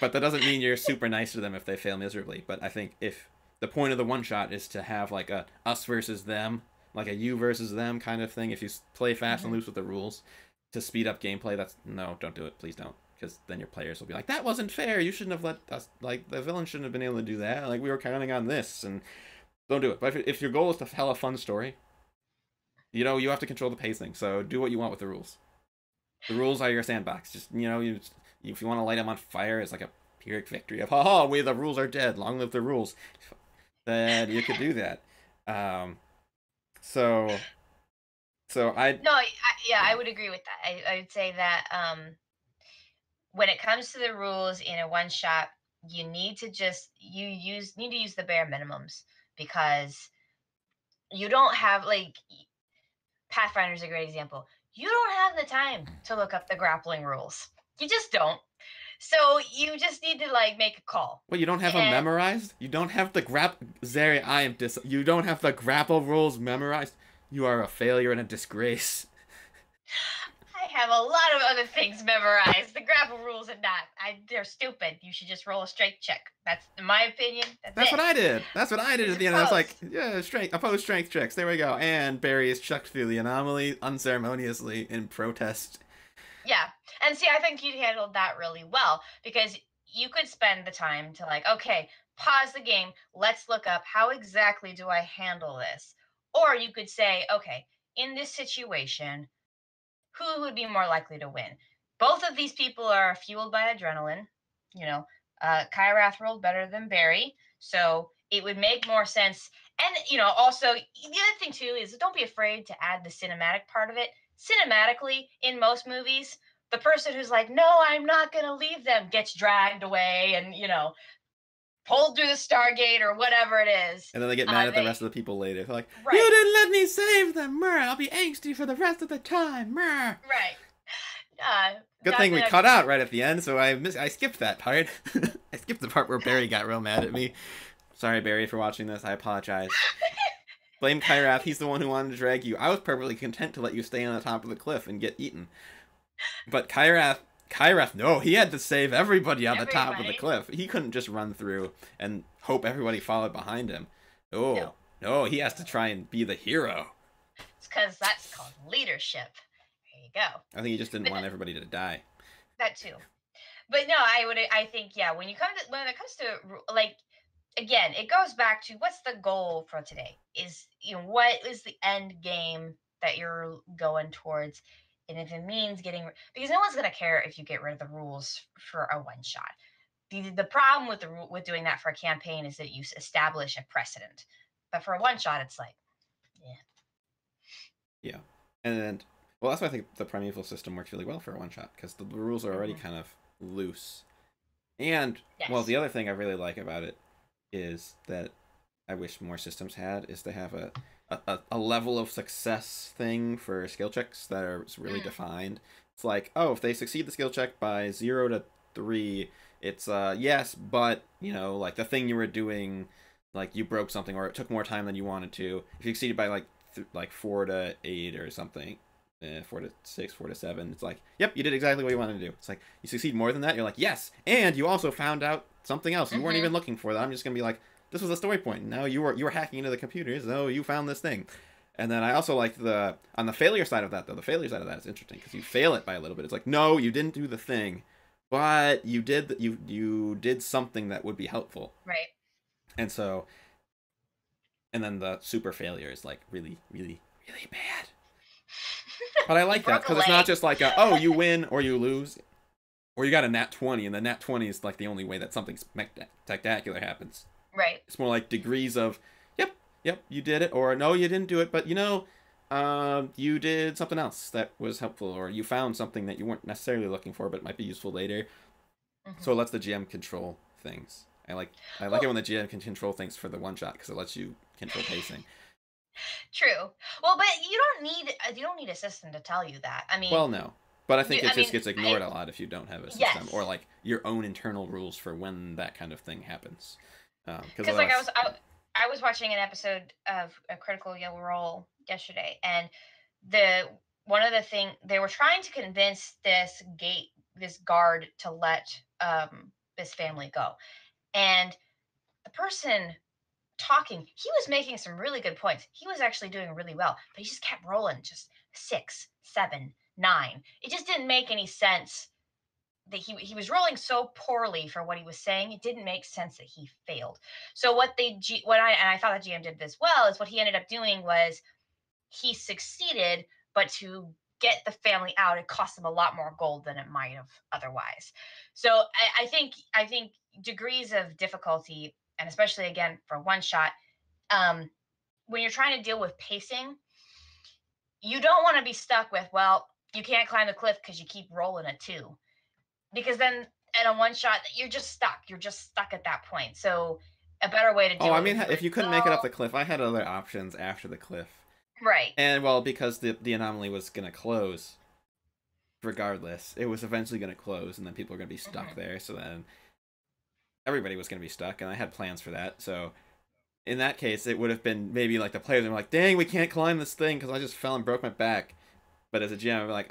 But that doesn't mean you're super nice to them if they fail miserably. But I think if the point of the one shot is to have like a us versus them, like a you versus them kind of thing, if you play fast and loose with the rules to speed up gameplay, don't do it. Please don't. Because then your players will be like, that wasn't fair. You shouldn't have let us, like, the villain shouldn't have been able to do that. Like, we were counting on this, and don't do it. But if your goal is to tell a fun story, you have to control the pacing. So do what you want with the rules. The rules are your sandbox. Just, if you want to light them on fire, it's like a Pyrrhic victory of, the rules are dead. Long live the rules. Then you could do that. So I would agree with that. I would say that when it comes to the rules in a one shot, you need to use the bare minimums, because you don't have, like, Pathfinder's a great example. You don't have the time to look up the grappling rules. You just don't. So you just need to, like, make a call. Well, you don't have them memorized? You don't have the Zeri, you don't have the grapple rules memorized? You are a failure and a disgrace. I have a lot of other things memorized. The grapple rules are not. They're stupid. You should just roll a strength check. That's, in my opinion, that's what I did. That's what I did at the end. I was like, yeah, opposed strength checks. There we go. And Barry is chucked through the anomaly unceremoniously in protest. Yeah. And see, I think you handled that really well, because you could spend the time to, like, okay, pause the game. Let's look up, how exactly do I handle this? Or you could say, okay, in this situation, who would be more likely to win? Both of these people are fueled by adrenaline. Kyrath rolled better than Barry, so it would make more sense And, you know, also, the other thing, too, is don't be afraid to add the cinematic part of it. Cinematically, in most movies, the person who's like, no, I'm not going to leave them, gets dragged away and, you know, pulled through the Stargate or whatever it is. And then they get mad at the rest of the people later. They're like, right. You didn't let me save them, Mer. I'll be angsty for the rest of the time, Mer. Right. Good thing we cut out right at the end, so I skipped that part. I skipped the part where Barry got real mad at me. Sorry, Barry, for watching this. I apologize. Blame Kyrath. He's the one who wanted to drag you. I was perfectly content to let you stay on the top of the cliff and get eaten. But Kyrath, no, he had to save everybody on the top of the cliff. He couldn't just run through and hope everybody followed behind him. No, he has to try and be the hero. It's because that's called leadership. There you go. I think he just didn't want everybody to die. That too. But no, I think, yeah, when it comes to, like, again, it goes back to what's the goal for today? Is, you know, what is the end game that you're going towards? And if it means because no one's going to care if you get rid of the rules for a one shot. The problem with doing that for a campaign is that you establish a precedent. But for a one shot, it's like, yeah. And well, that's why I think the primeval system works really well for a one shot, because the rules are already kind of loose. And well, the other thing I really like about it is that I wish more systems had is to have a level of success thing for skill checks that are really defined. It's like, oh, if they succeed the skill check by 0 to 3, it's yes, but, you know, like the thing you were doing, like you broke something or it took more time than you wanted to. If you exceeded by like 4 to 8 or something, 4 to 6, 4 to 7, it's like, yep, you did exactly what you wanted to do. It's like, you succeed more than that, you're like, yes, and you also found out something else. You weren't even looking for that. I'm just gonna be like, this was a story point. Now you were hacking into the computers. Oh, you found this thing. And then I also like on the failure side of that, though. The failure side of that is interesting because you fail it by a little bit. It's like, no, you didn't do the thing, but you did something that would be helpful. Right. And so, and then the super failure is like really, really, really bad. But I like that because it's not just like oh, you win or you lose, or you got a nat 20, and the nat 20 is like the only way that something spectacular happens. Right. It's more like degrees of, yep, you did it, or no, you didn't do it, but you know, you did something else that was helpful, or you found something that you weren't necessarily looking for, but might be useful later. So it lets the GM control things. I like it when the GM can control things for the one shot because it lets you control pacing. True. Well, but you don't need a system to tell you that. I mean, well, no. But I think it just gets ignored a lot if you don't have a system or like your own internal rules for when that kind of thing happens. Because like I was watching an episode of a Critical Role yesterday, and one of the thing they were trying to convince this guard to let this family go, and the person talking, he was making some really good points. He was actually doing really well, but he just kept rolling just 6, 7, 9. It just didn't make any sense that he was rolling so poorly for what he was saying. It didn't make sense that he failed. So I thought the GM did this well, is what he ended up doing was he succeeded, but to get the family out, it cost them a lot more gold than it might have otherwise. So I think degrees of difficulty, and especially again for one shot, when you're trying to deal with pacing, you don't want to be stuck with, well, you can't climb the cliff because you keep rolling a 2. Because then in a one shot, you're just stuck. You're just stuck at that point. So a better way to do it. Oh, I mean, if you couldn't make it up the cliff, I had other options after the cliff. Right. And well, because the anomaly was going to close, regardless, it was eventually going to close, and then people were going to be stuck there. So then everybody was going to be stuck, and I had plans for that. So in that case, it would have been maybe like the players were like, dang, we can't climb this thing because I just fell and broke my back. But as a GM, I'm like,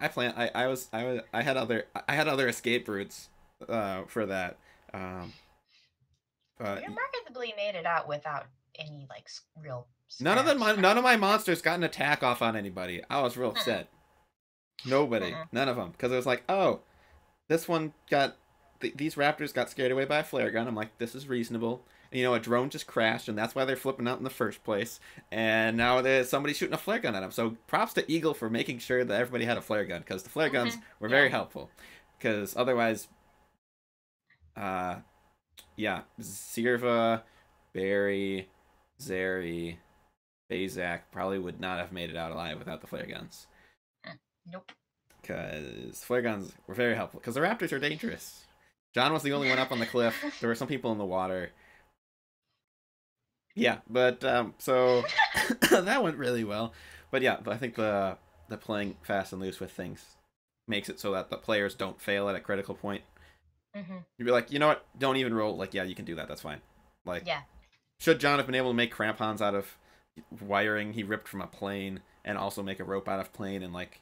I had other escape routes for that. But you remarkably made it out without any like real. None of my monsters got an attack off on anybody. I was real upset. Nobody, none of them, because it was like, oh, this one got these raptors got scared away by a flare gun. I'm like, this is reasonable. And, you know, a drone just crashed, and that's why they're flipping out in the first place. And now there's somebody shooting a flare gun at them. So props to Eagle for making sure that everybody had a flare gun, because the flare guns were very helpful. Because otherwise, Zirva, Barry, Zeri, Bazak probably would not have made it out alive without the flare guns. Nope. Because flare guns were very helpful. Because the raptors are dangerous. John was the only one up on the cliff. There were some people in the water. Yeah, but so that went really well. But yeah, I think the playing fast and loose with things makes it so that the players don't fail at a critical point. You'd be like, you know what? Don't even roll. Like, yeah, you can do that. That's fine. Like, yeah. Should John have been able to make crampons out of wiring he ripped from a plane and also make a rope out of plane in like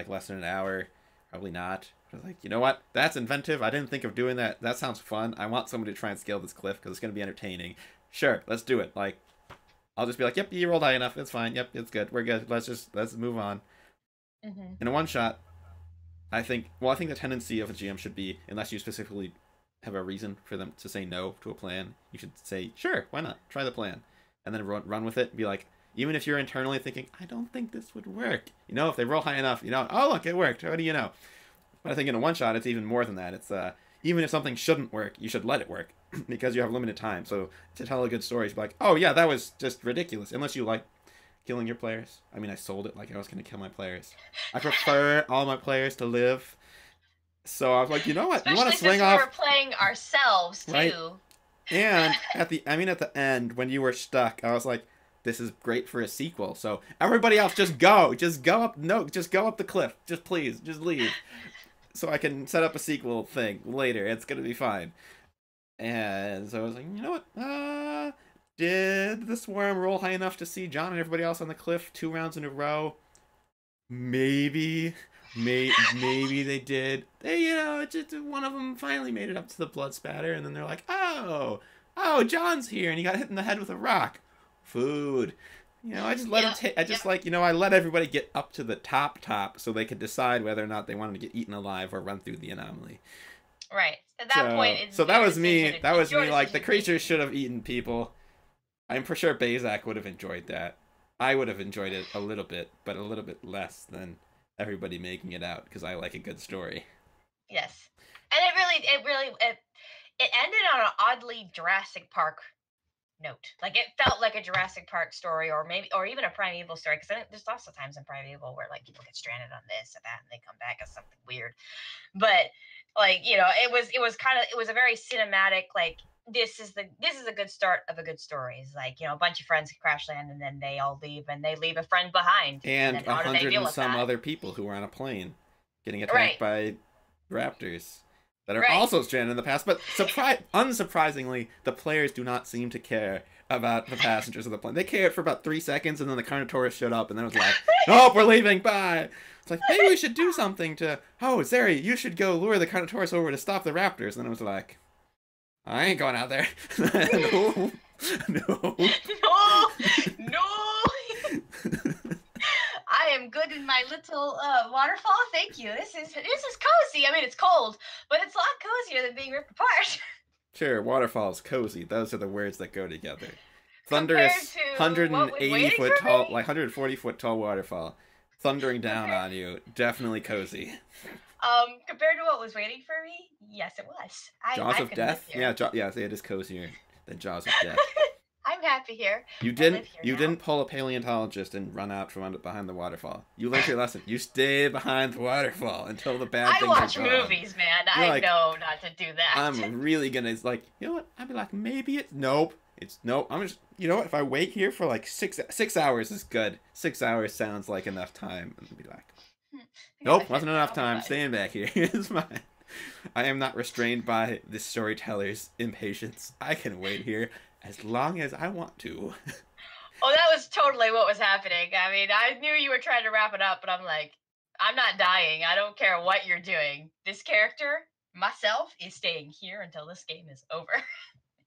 less than an hour? Probably not. I was like, you know what? That's inventive. I didn't think of doing that. That sounds fun. I want somebody to try and scale this cliff because it's going to be entertaining. Sure, let's do it. Like, I'll just be like, yep, you rolled high enough. It's fine. Yep, it's good. We're good. Let's move on. In a one shot, I think the tendency of a GM should be, unless you specifically have a reason for them to say no to a plan, you should say, sure, why not? Try the plan. And then run with it and be like, even if you're internally thinking, I don't think this would work. If they roll high enough, oh, look, it worked. How do you know? But I think in a one-shot, it's even more than that. It's, even if something shouldn't work, you should let it work because you have limited time. So to tell a good story, be like, oh, yeah, that was just ridiculous. Unless you like killing your players. I mean, I sold it like I was going to kill my players. I prefer all my players to live. So I was like, you know what? Especially you want to swing off? We're playing ourselves too. Right? And at the end, when you were stuck, I was like, this is great for a sequel. So everybody else, just go up. No, just go up the cliff. Just please, just leave. So I can set up a sequel thing later. It's gonna be fine. And so I was like, you know what? Did the swarm roll high enough to see John and everybody else on the cliff 2 rounds in a row? Maybe they did. They, just one of them finally made it up to the blood spatter, and then they're like, oh, John's here, and he got hit in the head with a rock. Food. I just let him I let everybody get up to the top so they could decide whether or not they wanted to get eaten alive or run through the anomaly. Right. At that point, it's so that was me. That was me. Like, the creatures should have eaten people. I'm for sure Bazak would have enjoyed that. I would have enjoyed it a little bit, but a little bit less than everybody making it out because I like a good story. Yes, and it ended on an oddly Jurassic Park note. Like, it felt like a Jurassic Park story, or even a Primeval story. Because there's lots of times in Primeval where like people get stranded on this or that, and they come back as something weird. But like, it was a very cinematic, like, this is a good start of a good story. It's like, a bunch of friends crash land and then they all leave and they leave a friend behind. And 100 and some other people who were on a plane getting attacked by raptors that are also stranded in the past. But unsurprisingly, the players do not seem to care about the passengers of the plane. They cared for about 3 seconds, and then the Carnotaurus showed up, and then it was like, oh, we're leaving, bye. It's like, maybe we should do something to, Zeri, you should go lure the Carnotaurus over to stop the raptors. And then it was like, I ain't going out there. No. I am good in my little waterfall. Thank you. This is cozy. I mean, it's cold, but it's a lot cozier than being ripped apart. Sure, waterfall's cozy. Those are the words that go together. Thunderous, 180 foot tall, like 140 foot tall waterfall, thundering down on you. Definitely cozy. Compared to what was waiting for me, yes, it was. Jaws of Death? Yeah, it is cozier than Jaws of Death. I'm happy here. You didn't pull a paleontologist and run out from behind the waterfall. You learned your lesson. You stay behind the waterfall until the bad things are gone. I watch movies, man. I know not to do that. I'm really gonna. It's like, you know what? I'd be like, maybe it's nope. It's nope. I'm just, what? If I wait here for like 6 hours is good. 6 hours sounds like enough time. And be like, nope, wasn't enough time. Staying back here. It's fine. I am not restrained by the storyteller's impatience. I can wait here as long as I want to. Oh, that was totally what was happening. I mean, I knew you were trying to wrap it up, but I'm like, I'm not dying. I don't care what you're doing. This character, myself, is staying here until this game is over.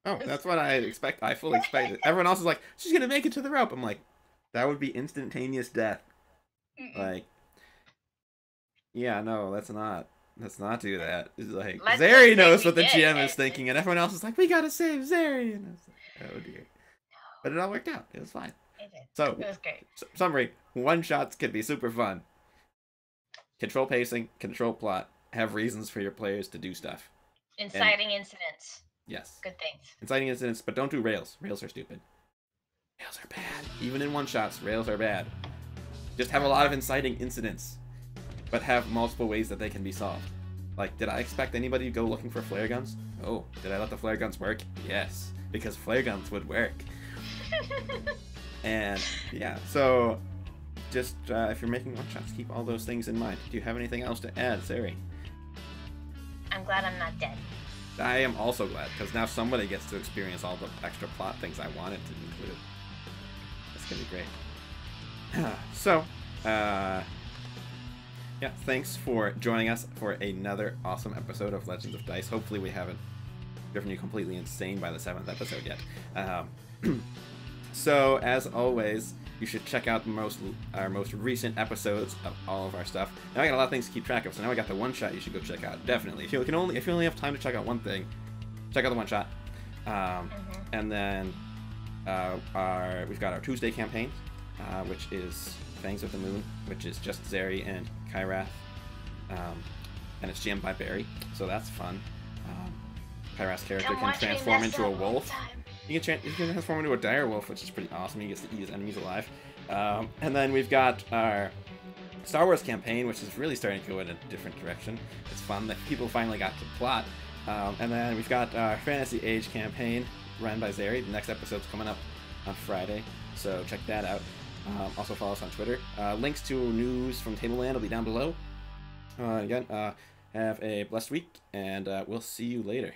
Oh, that's what I expect. I fully expect it. Everyone else is like, she's going to make it to the rope. I'm like, that would be instantaneous death. Like, yeah, no, let's not do that. It's like, Zeri knows what the GM is thinking, and everyone else is like, we gotta save Zeri. And I was like, oh dear. But it all worked out. It was fine. It did. So, it was great. Summary: one-shots can be super fun. Control pacing, control plot, have reasons for your players to do stuff. Inciting incidents. Yes. Good things. Inciting incidents, but don't do rails. Rails are stupid. Rails are bad. Even in one-shots, rails are bad. Just have a lot of inciting incidents, but have multiple ways that they can be solved. Like, did I expect anybody to go looking for flare guns? Oh, did I let the flare guns work? Yes, because flare guns would work. And yeah, so just if you're making one-shots, keep all those things in mind. Do you have anything else to add, Sari? I'm glad I'm not dead. I am also glad, because now somebody gets to experience all the extra plot things I wanted to include. That's gonna be great. So, yeah, thanks for joining us for another awesome episode of Legends of Dice. Hopefully we haven't driven you completely insane by the 7th episode yet. So, as always, you should check out our most recent episodes of all of our stuff. Now I got a lot of things to keep track of, so now I got the one shot you should go check out. Definitely. If you only have time to check out one thing, check out the one shot. And then we've got our Tuesday campaign, which is Fangs of the Moon, which is just Xeri and Kylar, and it's GM'd by Barry, so that's fun. Kyrath's character can transform into a wolf. You can transform into a dire wolf, which is pretty awesome. He gets to eat his enemies alive. And then we've got our Star Wars campaign, which is really starting to go in a different direction. It's fun that people finally got to plot. And then we've got our Fantasy Age campaign run by Xeri. The next episode's coming up on Friday, so check that out. Also follow us on Twitter. Links to news from Tableland will be down below. Again, have a blessed week, and we'll see you later.